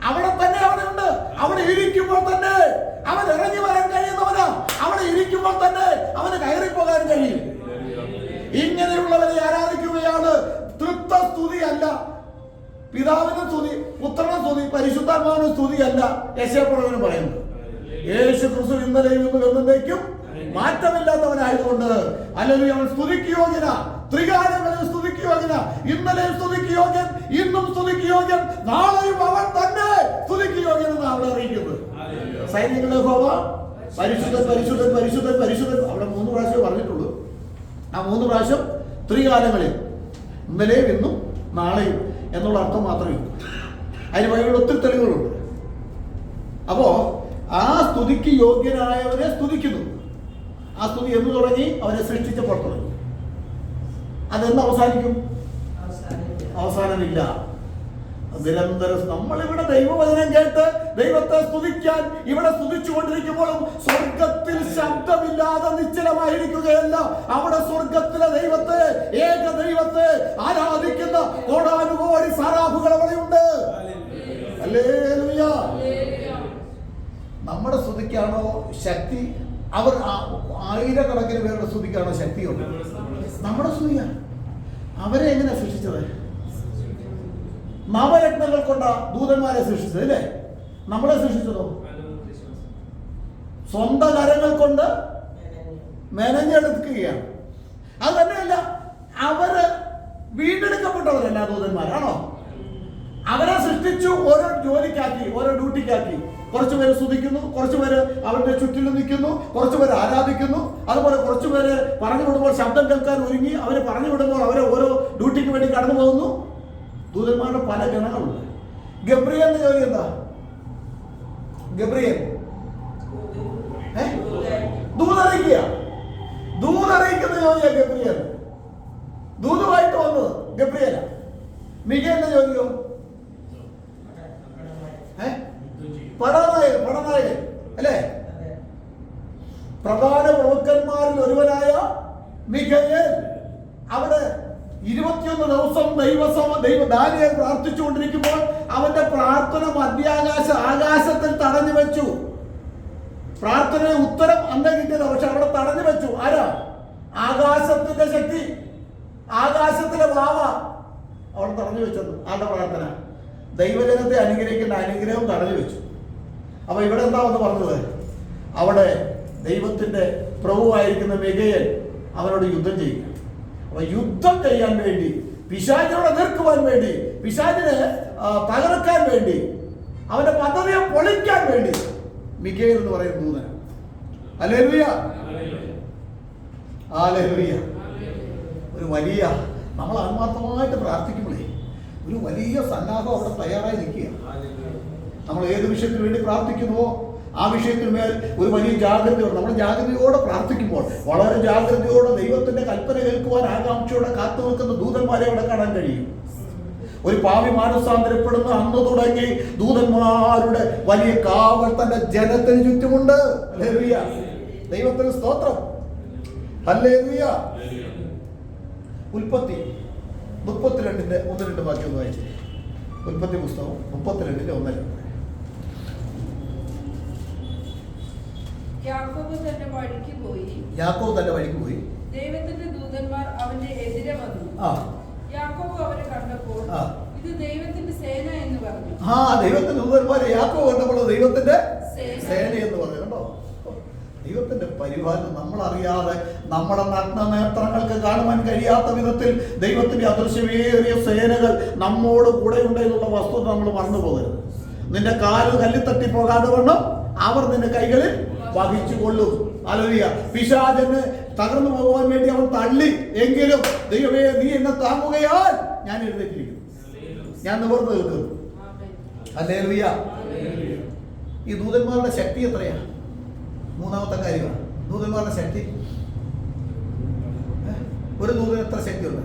അവിടെ തന്നെ അവനുണ്ട്. അവിടെ ഇരിക്കുമ്പോൾ തന്നെ അവൻ ഇറങ്ങി വരാൻ കഴിയുന്നവനാ. അവിടെ ഇരിക്കുമ്പോൾ തന്നെ അവന് കയറി പോകാൻ കഴിയും. ഇങ്ങനെയുള്ളവരെ ആരാധിക്കുകയാണ്. തൃത്വസ്തുതിയല്ല, പിതാവിന്റെ സ്തുതി, പുത്രന്റെ സ്തുതി, പരിശുദ്ധാത്മാവിന്റെ സ്തുതിയല്ല യെശയ്യാപ്രവചനം പറയുന്നത്. യേശു ക്രിസ്തു ഇന്നലെയും ഇന്നും എന്നേക്കും മാറ്റമില്ലാത്തവനായതുകൊണ്ട് അല്ലെങ്കിൽ അവൻ സ്തുതിക്ക് യോഗ്യന. ത്രികാലങ്ങളിൽ സ്തുതിക്ക് യോഗ്യന. ഇന്നലെയും സ്തുതിക്ക് യോഗ്യൻ, ഇന്നും സ്തുതിക്ക് യോഗ്യൻ, നാളെയും അവൻ തന്നെ സ്തുതിക്ക് യോഗ്യൻ എന്ന് അവിടെ അറിയിക്കുന്നത്. സൈനികരുടെ യഹോവ പരിശുദ്ധൻ പരിശുദ്ധൻ പരിശുദ്ധൻ പരിശുദ്ധൻ അവിടെ 3 പ്രാവശ്യം പറഞ്ഞിട്ടുള്ളൂ. ആ 3 പ്രാവശ്യം ത്രികാലങ്ങളിൽ ഇന്നലെയും ഇന്നും നാളെയും എന്നുള്ള അർത്ഥം മാത്രമേ ഉള്ളൂ. അതിന് ബൈബിളിൽ ഒത്തിരി തെളിവുകളുണ്ട്. അപ്പോ ആ സ്തുതിക്ക് യോഗ്യനായവനെ സ്തുതിക്കുന്നു. ആ സ്തുതി എന്ന് തുടങ്ങി? അവനെ സൃഷ്ടിച്ചപ്പോൾ തുടങ്ങി. അതെന്ന് അവസാനിക്കും? അവസാനമില്ല. നിരന്തരം നമ്മളിവിടെ ദൈവവചനം കേട്ട് ദൈവത്തെ സ്തുതിക്കാൻ ഇവിടെ സ്തുതിച്ചുകൊണ്ടിരിക്കുമ്പോഴും സ്വർഗത്തിൽ ശബ്ദമില്ലാതെ നിശ്ചലമായിരിക്കുകയല്ല. അവിടെ സ്വർഗത്തിലെ ദൈവത്തെ, ഏക ദൈവത്തെ ആരാധിക്കുന്ന കോടാനുകോടി സറാഫുകൾ അവിടെയുണ്ട്. ഹല്ലേലൂയ. നമ്മുടെ സ്തുതിക്കാണോ ശക്തി? അവർ ആയിരക്കണക്കിന് പേരുടെ സ്തുതിക്കാണോ ശക്തിയുണ്ട്? നമ്മുടെ സ്തുതിയാണ്. അവരെ എങ്ങനെ സൃഷ്ടിച്ചത്? നവരത്നങ്ങൾ കൊണ്ടാ ദൂതന്മാരെ സൃഷ്ടിച്ചത് അല്ലേ? നമ്മളെ സൃഷ്ടിച്ചതോ? സ്വന്തം കരങ്ങൾ കൊണ്ട് മെനഞ്ഞെടുക്കുകയാണ്. അത് തന്നെയല്ല, അവര് വീണ്ടെടുക്കപ്പെട്ടവരല്ല ദൂതന്മാരാണോ? അവരെ സൃഷ്ടിച്ചു, ഓരോ ജോലിക്കാക്കി, ഓരോ ഡ്യൂട്ടിക്കാക്കി. കുറച്ചുപേര് സ്തുതിക്കുന്നു, കുറച്ചുപേര് അവരുടെ ചുറ്റിലും നിൽക്കുന്നു, കുറച്ചുപേര് ആരാധിക്കുന്നു. അതുപോലെ കുറച്ചുപേര് പറഞ്ഞു വിടുമ്പോൾ ശബ്ദം കേൾക്കാൻ ഒരുങ്ങി അവരെ പറഞ്ഞു വിടുമ്പോൾ അവരെ ഓരോ ഡ്യൂട്ടിക്ക് വേണ്ടി കടന്നു പോകുന്നു. ദൂതന്മാരുടെ പല ഗണങ്ങളുണ്ട്. ഗബ്രിയേലിന്റെ ജോലി എന്താ? ഗബ്രിയേൽ ദൂതറിയിക്കുക. ദൂതറിയിക്കുന്ന ജോലിയാ ഗബ്രിയേൽ. ദൂതുമായിട്ട് വന്നത് ഗബ്രിയേല. മിഖേലിന്റെ ജോലിയോ? പടനായകൻ അല്ലേ? പ്രധാന പ്രമുഖന്മാരിൽ ഒരുവനായ മിഖയേൽ അവിടെ 21 ദിവസം ദാനിയേൽ പ്രാർത്ഥിച്ചുകൊണ്ടിരിക്കുമ്പോൾ അവന്റെ പ്രാർത്ഥന ആകാശത്തിൽ തടഞ്ഞു വെച്ചു. പ്രാർത്ഥനയുടെ ഉത്തരം അന്ന് കിട്ടിയത്, പക്ഷെ അവിടെ തടഞ്ഞു വെച്ചു. ആരാ? ആകാശത്തിന്റെ ശക്തി, ആകാശത്തിലെ ഭാവ അവിടെ തടഞ്ഞു വെച്ചത്. ആരുടെ പ്രാർത്ഥന? ദൈവജനത്തെ അനുഗ്രഹിക്കുന്ന അനുഗ്രഹം തടഞ്ഞു വെച്ചു. അപ്പൊ ഇവിടെ എന്താ വന്ന് പറഞ്ഞത്? അവിടെ ദൈവത്തിന്റെ പ്രഭുവായിരിക്കുന്ന മിഖയേൽ അവനോട് യുദ്ധം ചെയ്യുക. അപ്പൊ യുദ്ധം ചെയ്യാൻ വേണ്ടി, പിശാചിനോട് എതിർക്കുവാൻ വേണ്ടി, പിശാചിനെ തകർക്കാൻ വേണ്ടി, അവന്റെ പദ്ധതിയെ പൊളിക്കാൻ വേണ്ടി മിഖയേൽ എന്ന് പറയുന്ന ദൂതൻ. Hallelujah, hallelujah. ഒരു വലിയ, നമ്മൾ ആത്മാർത്ഥമായിട്ട് പ്രാർത്ഥിക്കുമ്പോഴേ ഒരു വലിയ സന്നാഹം അവിടെ തയ്യാറായി നിൽക്കുക. നമ്മൾ ഏത് വിഷയത്തിന് വേണ്ടി പ്രാർത്ഥിക്കുന്നുവോ ആ വിഷയത്തിന്മേൽ ഒരു വലിയ ജാഗ്രതയോടെ, നമ്മൾ ജാഗ്രതയോടെ പ്രാർത്ഥിക്കുമ്പോൾ, വളരെ ജാഗ്രതയോടെ ദൈവത്തിന്റെ കൽപ്പന കേൾക്കുവാൻ ആകാംക്ഷയോടെ കാത്തു നിൽക്കുന്ന ദൂതന്മാരെ അവിടെ കാണാൻ കഴിയും. ഒരു പാവി മാനസാന്തരപ്പെടുന്ന അന്ന് തുടങ്ങി ദൂതന്മാരുടെ വലിയ കാവൽ തന്റെ ജനത്തിന് ചുറ്റുമുണ്ട്. ഹല്ലേലൂയ, ദൈവത്തിന് സ്തോത്രം. ഹല്ലേലൂയ. ഉൽപ്പത്തി 32-ന്റെ 1-2 വാക്യം ഒന്ന് വായിച്ചു. ഉൽപ്പത്തി പുസ്തകം 32-ന്റെ 1-2. യാക്കോബ് തന്റെ വഴിക്ക് പോയി ദൈവത്തിന്റെ ദൂതന്മാർ അവന്റെ എതിരെ വന്നു. യാക്കോബ് അവരെ കണ്ടപ്പോൾ ഇത് ദൈവത്തിന്റെ സേന എന്ന് പറഞ്ഞു. ദൈവത്തിന്റെ ദൂതന്മാരെ യാക്കോബ് കണ്ടപ്പോൾ ദൈവത്തിന്റെ സേന എന്ന് പറഞ്ഞു. കണ്ടോ? ദൈവത്തിന്റെ പരിപാലനം നമ്മൾ അറിയാതെ, നമ്മുടെ നഗ്ന നേത്രങ്ങൾക്ക് കാണുവാൻ കഴിയാത്ത വിധത്തിൽ ദൈവത്തിന്റെ അദൃശ്യമേറിയ സേനകൾ നമ്മോട് കൂടെ ഉണ്ട് എന്നുള്ള വസ്തുത നമ്മൾ മറന്നു പോകരുത്. നിന്റെ കാല് കല്ലിത്തട്ടി പോകാതെ വണ്ണം അവർ നിന്റെ കൈകളിൽ വഹിച്ചുകൊള്ളും. ഹല്ലേലൂയ. പിശാചന് തകർന്നു പോകുവാൻ വേണ്ടി അവൻ തള്ളി, എങ്കിലും ദൈവമേ നീ എന്നെ താങ്ങുകയാൽ ഞാൻ എഴുന്നേറ്റിരിക്കുന്നു, ഞാൻ നിവർന്നു നിൽക്കുന്നു. ഹല്ലേലൂയ. ഈ ദൂതന്മാരുടെ ശക്തി എത്രയാ? മൂന്നാമത്തെ കാര്യമാണ് ദൂതന്മാരുടെ ശക്തി. ഒരു ദൂതന് എത്ര ശക്തിയുണ്ട്?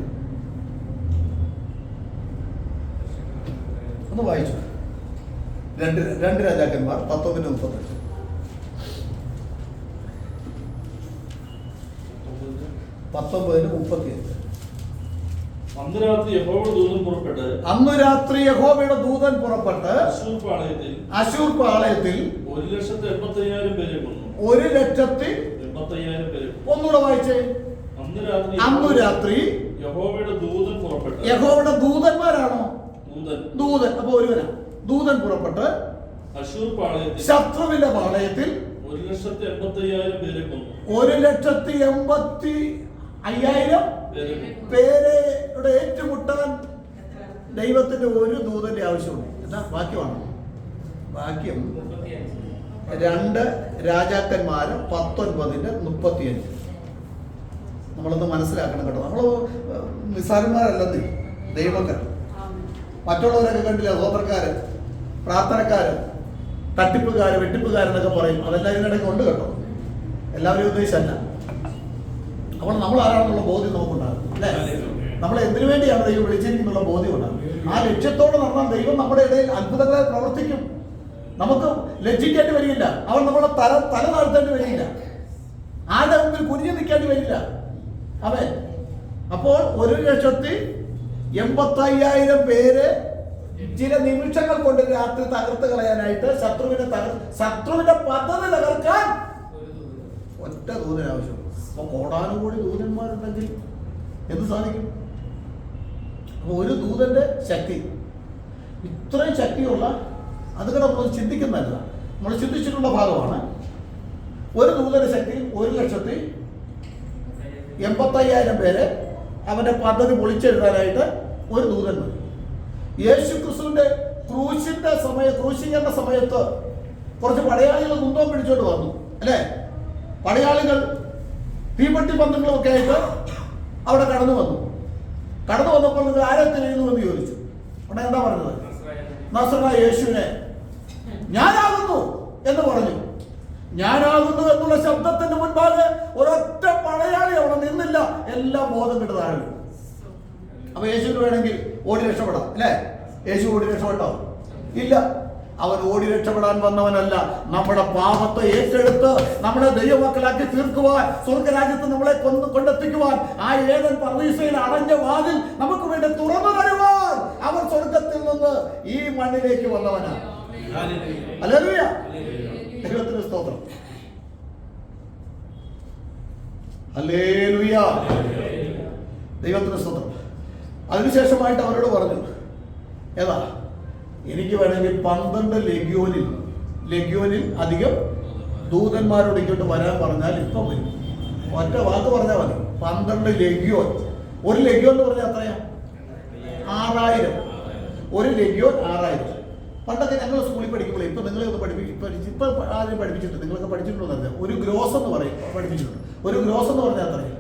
ഒന്ന് വായിച്ചു. 2 രാജാക്കന്മാർ 19:38. അന്ന് രാത്രി യഹോവയുടെ ദൂതൻ പുറപ്പെട്ട് അശൂർ പാളയത്തിൽ 1,85,000 പേരെ കൊന്നു. 1,85,000 പേര്. ഒന്നുകൂടെ വായിച്ചേ. അന്ന് രാത്രി യഹോവയുടെ ദൂതൻ പുറപ്പെട്ടു. യഹോവയുടെ ദൂതന്മാരാണോ? ദൂതൻ. അപ്പൊ ഒരുവനാ. ദൂതൻ പുറപ്പെട്ട് അശൂർ പാളയത്തിൽ, ശത്രുവിന്റെ പാളയത്തിൽ 1,85,000 പേരെ കൊന്നു. 1,85,000 പേരെ ഏറ്റുമുട്ടാൻ ദൈവത്തിന്റെ ഒരു ദൂതന്റെ ആവശ്യമുണ്ട്. എന്താ വാക്യമാണ്? വാക്യം 2 രാജാക്കന്മാര് 19:35. നമ്മളൊന്ന് മനസ്സിലാക്കണം കേട്ടോ. നമ്മൾ നിസ്സാരന്മാരല്ലെന്ന്, ദൈവങ്ങൾ. മറ്റുള്ളവരൊക്കെ കണ്ടില്ല, സ്വതന്ത്രക്കാര്, പ്രാർത്ഥനക്കാര്, തട്ടിപ്പുകാര്, വെട്ടിപ്പുകാരെന്നൊക്കെ പറയും. അതെല്ലാം ഇതിനിടയ്ക്ക് ഉണ്ട് കേട്ടോ, എല്ലാവരെയും ഉദ്ദേശമല്ല. അപ്പോൾ നമ്മൾ ആരാണെന്നുള്ള ബോധ്യം നമുക്കുണ്ടാകും അല്ലേ? നമ്മളെ എന്തിനു വേണ്ടിയാണ് ദൈവം വിളിച്ചിരിക്കുന്നുള്ള ബോധ്യം ഉണ്ടാകും. ആ ലക്ഷ്യത്തോടെ നടന്നാൽ ദൈവം നമ്മുടെ ഇടയിൽ അത്ഭുതങ്ങളെ പ്രവർത്തിക്കും. നമുക്ക് ലജ്ജിക്കേണ്ടി വരില്ല, അവൻ നമ്മളെ തല താഴ്ത്തേണ്ടി വരില്ല, ആരുടെ മുമ്പിൽ കുനിഞ്ഞു നിൽക്കേണ്ടി വരില്ല. അവൻ അപ്പോൾ 1,85,000 പേര് ചില നിമിഷങ്ങൾ കൊണ്ട് രാത്രി തകർത്ത് കളയാനായിട്ട് ശത്രുവിന്റെ പദ്ധതി തകർക്കാൻ ഒറ്റ ദൂതൻ ആവശ്യമുള്ളൂ. അപ്പൊ കോടാനുകൂടി ദൂതന്മാരുണ്ടെങ്കിൽ എന്ത് സാധിക്കും? അപ്പൊ ഒരു ദൂതന്റെ ശക്തി, ഇത്രയും ശക്തിയുള്ള, അത് നമ്മൾ ചിന്തിക്കുന്നതല്ല, നമ്മൾ ചിന്തിച്ചിട്ടുള്ള ഭാഗമാണ്. ഒരു ദൂതന്റെ ശക്തി 1,85,000 പേരെ അവന്റെ പദ്ധതി പൊളിച്ചെഴുതാനായിട്ട് ഒരു ദൂതൻ മതി. യേശു ക്രിസ്തുവിന്റെ ക്രൂശീകരണ സമയത്ത് കുറച്ച് പടയാളികൾ കുന്തം പിടിച്ചോണ്ട് വന്നു അല്ലേ? പടയാളികൾ തീപ്പെട്ടി പന്തങ്ങളും ഒക്കെ ആയിട്ട് അവിടെ കടന്നു വന്നപ്പോൾ നിങ്ങൾ ആരെ തിരയുന്നു എന്ന് ചോദിച്ചു. അവിടെ എന്താ പറഞ്ഞത്? നസറേനായ യേശുവിനെ ഞാനാകുന്നു എന്ന് പറഞ്ഞു. ഞാനാകുന്നു എന്നുള്ള ശബ്ദത്തിന് മുൻപാകെ ഒരൊറ്റ പടയാളി അവിടെ നിന്നില്ല, എല്ലാം ബോധം കെട്ട് താഴെ. അപ്പൊ യേശുവിന് വേണമെങ്കിൽ ഓടി രക്ഷപ്പെടാം അല്ലേ? യേശു ഓടി രക്ഷപ്പെട്ടോ? ഇല്ല. അവൻ ഓടി രക്ഷപ്പെടാൻ വന്നവനല്ല, നമ്മുടെ പാപത്തെ ഏറ്റെടുത്ത് നമ്മുടെ ദൈവമക്കളാക്കി തീർക്കുവാൻ, സ്വർഗരാജ്യത്ത് നമ്മളെ കൊണ്ടെത്തിക്കുവാൻ, ആ ഏദൻ പർദീസയിൽ അടഞ്ഞ വാതിൽ നമുക്ക് വേണ്ടി തുറന്നു തരുവാൻ അവൻ സ്വർഗത്തിൽ നിന്ന് ഈ മണ്ണിലേക്ക് വന്നവനാണ്. ഹല്ലേലൂയ, ദൈവത്തിന് സ്തോത്രം. ഹല്ലേലൂയ, ദൈവത്തിന് സ്തോത്രം. അതിനുശേഷമായിട്ട് അവരോട് പറഞ്ഞു, ഏതാ എനിക്ക് വേണമെങ്കിൽ 12 ലെഗ്യോനിൽ അധികം ദൂതന്മാരോട് ഇങ്ങോട്ട് വരാൻ പറഞ്ഞാൽ ഇപ്പം വരും. ഒറ്റ വാക്ക് പറഞ്ഞാൽ മതി. 12 ലെഗ്യോൻ. ഒരു ലെഗ്യോൻ എന്ന് പറഞ്ഞാൽ എത്രയാ? 6000. ഒരു ലെഗ്യോൻ 6000. പണ്ടൊക്കെ ഞങ്ങൾ സ്കൂളിൽ പഠിക്കുമ്പോൾ, ഇപ്പൊ നിങ്ങളെ ഒന്ന് ഇപ്പൊ ആദ്യം പഠിപ്പിച്ചിട്ടുണ്ട്, നിങ്ങളൊക്കെ പഠിച്ചിട്ടുണ്ടോ? ഒരു ഗ്രോസ് എന്ന് പറയും, പഠിപ്പിച്ചിട്ടുണ്ട്. ഒരു ഗ്രോസ് എന്ന് പറഞ്ഞാൽ എത്രയാ?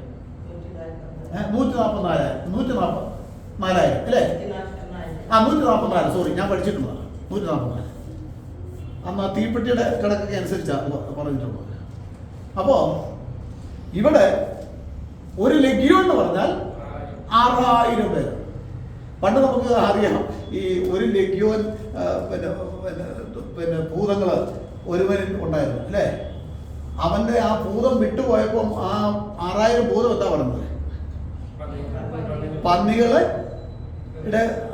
144,000 അല്ലേ? 144. സോറി, ഞാൻ പഠിച്ചിട്ടുള്ളതാണ് 144. അന്ന് ആ തീപ്പെട്ടിയുടെ കണക്കൊക്കെ അനുസരിച്ചാണ് പറഞ്ഞിട്ടുള്ളത്. അപ്പോ ഇവിടെ ഒരു ലെഗ്യോൻ എന്ന് പറഞ്ഞാൽ 6000 പേര്. പണ്ട് നമുക്ക് അറിയാം, ഈ ഒരു ലെഗ്യോൻ പിന്നെ ഭൂതങ്ങള് ഒരുവനിൽ ഉണ്ടായിരുന്നു അല്ലേ? അവന്റെ ആ ഭൂതം വിട്ടുപോയപ്പം ആ 6000 ഭൂതം എന്താ പറഞ്ഞത്? പന്നികളെ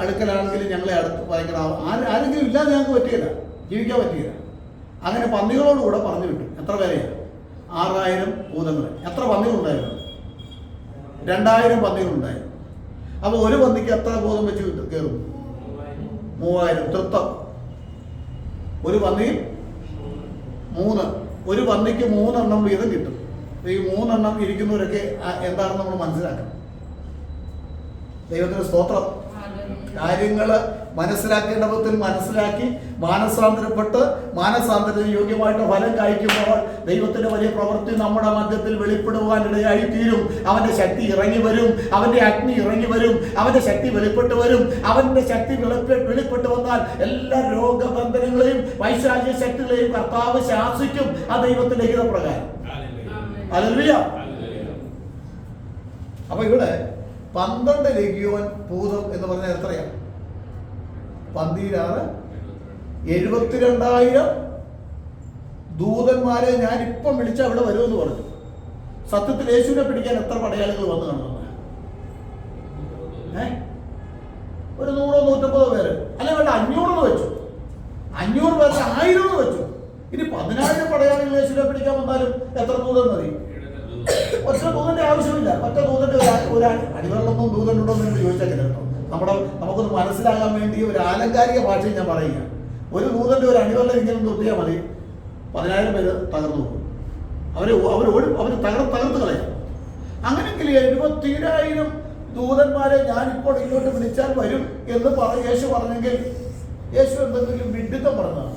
അടുക്കലാണെങ്കിൽ ഞങ്ങളെ അടുത്ത് വായിക്കണം, ആരെങ്കിലും ഇല്ലാതെ ഞങ്ങൾക്ക് പറ്റിയില്ല, ജീവിക്കാൻ പറ്റിയില്ല. അങ്ങനെ പന്നികളോടുകൂടെ പറഞ്ഞു വിട്ടു. എത്ര പേരെയാണ്? 6000 ഭൂതങ്ങളെ. എത്ര പന്നികളുണ്ടായിരുന്നു? 2000 പന്നികളുണ്ടായിരുന്നു. അപ്പൊ ഒരു പന്നിക്ക് എത്ര ഭൂതം വെച്ച് കയറും? 3000. തൃത്വം. ഒരു പന്നിയിൽ 3. ഒരു പന്നിക്ക് 3 എണ്ണം വീതം കിട്ടും. ഈ 3 എണ്ണം ഇരിക്കുന്നവരൊക്കെ എന്താണെന്ന് നമ്മൾ മനസ്സിലാക്കണം. ദൈവത്തിന് സ്തോത്രം. കാര്യങ്ങള് മനസ്സിലാക്കേണ്ട വിധത്തിൽ മനസ്സിലാക്കി മാനസാന്തരത്തിന് യോഗ്യമായിട്ട് ഫലം കായ്ക്കുമ്പോൾ ദൈവത്തിന്റെ വലിയ പ്രവൃത്തി നമ്മുടെ മധ്യത്തിൽ വെളിപ്പെടുവാൻ ഇടയായി തീരും. അവന്റെ ശക്തി ഇറങ്ങി വരും, അവന്റെ അഗ്നി ഇറങ്ങി വരും, അവന്റെ ശക്തി വെളിപ്പെട്ട് വരും. അവന്റെ ശക്തി വെളിപ്പെട്ട് വന്നാൽ എല്ലാ രോഗബന്ധനങ്ങളെയും പൈശാചിക ശക്തികളെയും കർത്താവ് ശാസിക്കും, ആ ദൈവത്തിന്റെ ഹിതപ്രകാരം. ഹല്ലേലൂയ. അപ്പൊ ഇവിടെ 12 ലെഗ്യോൻ ഭൂതം എന്ന് പറഞ്ഞാൽ എത്രയാണ്? 12 72,000 ദൂതന്മാരെ ഞാൻ ഇപ്പം വിളിച്ച അവിടെ വരുമെന്ന് പറഞ്ഞു. സത്യത്തിൽ യേശുവിനെ പിടിക്കാൻ എത്ര പടയാളികൾ വന്നു കാണുന്നത്? ഒരു 100 150 പേര്, അല്ലെ വേണ്ട 500 വെച്ചു. 500 പേര് 1000 വെച്ചു. ഇനി 10,000 പടയാളികൾ യേശുവിനെ പിടിക്കാൻ വന്നാലും എത്ര ദൂതൻ മതി? ഒറ്റ ദൂതന്റെ ആവശ്യമില്ല. ഒറ്റ ദൂതന്റെ ഒരു അടിവെള്ളമൊന്നും ദൂതനുണ്ടോ എന്ന് ചോദിച്ചാൽ കേട്ടോ, നമുക്കൊന്ന് മനസ്സിലാകാൻ വേണ്ടി ഒരു ആലങ്കാരിക ഭാഷയിൽ ഞാൻ പറയുക. ഒരു ദൂതന്റെ ഒരു അടിവെള്ളം ഇങ്ങനെ തൊട്ടിയാൽ മതി, 10,000 പേര് തകർന്നു പോകും. അവര് തകർത്ത് കളയാം. അങ്ങനെയെങ്കിൽ 70,000 ദൂതന്മാരെ ഞാനിപ്പോൾ ഇങ്ങോട്ട് വിളിച്ചാൽ വരും എന്ന് യേശു പറഞ്ഞെങ്കിൽ യേശു എന്തെങ്കിലും വിഡിത്തം പറഞ്ഞതാണ്?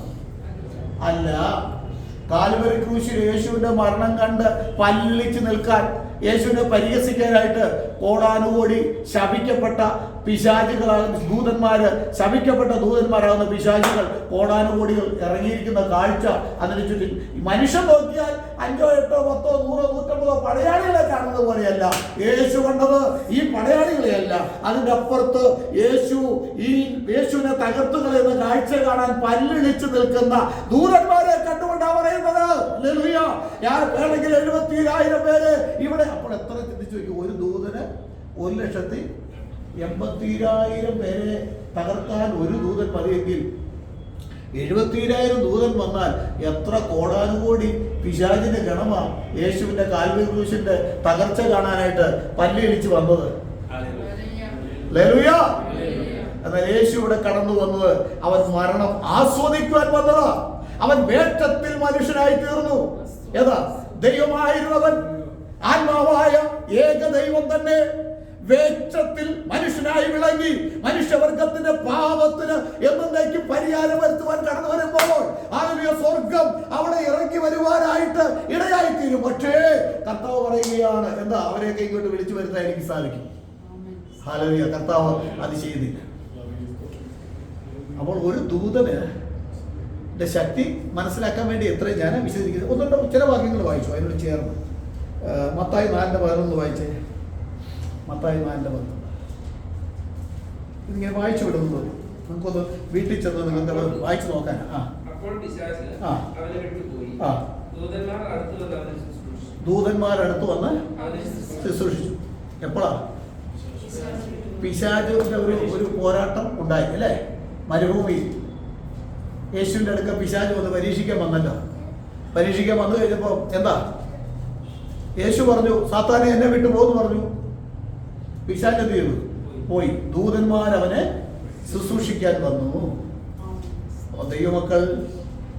അല്ല. കാൽവരി ക്രൂശിൽ യേശുവിന്റെ മരണം കണ്ട് പല്ലിച്ച് നിൽക്കാൻ യേശുവിനെ പരിഹസിക്കാനായിട്ട് കോടാനുകോടി ശപിക്കപ്പെട്ട പിശാചുകളാകുന്ന ദൂതന്മാര്, ശപിക്കപ്പെട്ട ദൂതന്മാരാകുന്ന പിശാചുകൾ കോടാനുകോടികൾ ഇറങ്ങിയിരിക്കുന്ന കാഴ്ച അതിന് ചുറ്റും മനുഷ്യൻ നോക്കിയാൽ 5, 8, 10, 100, 150 പടയാളികളെ കാണുന്നത് പോലെയല്ല യേശു കണ്ടത്. ഈ പടയാളികളെയല്ല, അതിൻ്റെ അപ്പുറത്ത് യേശുവിനെ തകർത്തു കളയുന്ന കാഴ്ച കാണാൻ പല്ലിളിച്ചു നിൽക്കുന്ന ദൂതന്മാരെ കണ്ടുകൊണ്ടാ പറയുന്നത്. ഹല്ലേലൂയ. ഞാൻ വേണമെങ്കിൽ 70,000 പേര് ഇവിടെ. അപ്പോൾ എത്ര ചിന്തിച്ചു നോക്കി, ഒരു ദൂതന് 1,80,000 പേരെ തകർക്കാൻ ഒരു ദൂതൻ മതിയെങ്കിൽ 70,000 ദൂതൻ വന്നാൽ എത്ര കോടാനുകോടി പിശാചിന്റെ ഗണമാ യേശുവിന്റെ കാൽവരി ക്രൂശിന്റെ തകർച്ച കാണാനായിട്ട് പല്ലിളിച്ച് വന്നത്. ഹല്ലേലൂയ. എന്നാൽ യേശു ഇവിടെ കടന്നു വന്നത് അവൻ മരണം ആസ്വദിക്കുവാൻ വന്നതാ. അവൻ വേഷത്തിൽ മനുഷ്യനായി തീർന്നു. ഏതാ? ദൈവമായിരുന്നവൻ, ആത്മാവായ ഏക ദൈവം തന്നെ വേഷത്തിൽ മനുഷ്യനായി വിളങ്ങി മനുഷ്യവർഗത്തിന്റെ പാപത്തിന് എന്നേക്കും പരിഹാരം വരുത്തുവാൻ കടന്നു വരുമ്പോൾ ആത്മീയ സ്വർഗം അവിടെ ഇറങ്ങി വരുവാനായിട്ട് ഇടയായിത്തീരും. പക്ഷേ കർത്താവ് പറയുകയാണ്, എന്താ, അവരെയൊക്കെ ഇങ്ങോട്ട് വിളിച്ചു വരുത്താൻ എനിക്ക് സാധിക്കും. ഹല്ലേലൂയ. കർത്താവ് അത് ചെയ്തില്ല. അപ്പോൾ ഒരു ദൂതന് ശക്തി മനസ്സിലാക്കാൻ വേണ്ടി എത്ര ഞാൻ വിശദീകരിക്കുന്നത്. ഒന്നുണ്ടോ ചില വാക്യങ്ങൾ വായിച്ചു അതിനോട് ചേർന്ന്. മത്തായി 4:11 വായിച്ചേ. മത്തായി 4:11 ഇതിങ്ങനെ വായിച്ചു വിടുന്നത് നമുക്കൊന്ന് വീട്ടിൽ ചെന്ന് നിങ്ങൾക്ക് വായിച്ചു നോക്കാൻ. ദൂതന്മാരടുത്ത് വന്ന് ശുശ്രൂഷിച്ചു. എപ്പോഴാ? പിശാചിന്റെ ഒരു പോരാട്ടം ഉണ്ടായി അല്ലേ? മരുഭൂമിയിൽ യേശുവിൻ്റെ അടുക്ക പിശാച് വന്ന് പരീക്ഷിക്കാൻ വന്നല്ലോ. പരീക്ഷിക്കാൻ വന്നു കഴിഞ്ഞപ്പോൾ എന്താ? യേശു പറഞ്ഞു, സാത്താനെ എന്നെ വിട്ടു പോകുന്നു പറഞ്ഞു. പിശാച് എന്ത് ചെയ്തു? പോയി. ദൂതന്മാരവനെ ശുശ്രൂഷിക്കാൻ വന്നു. അപ്പോൾ ദൈവമക്കൾ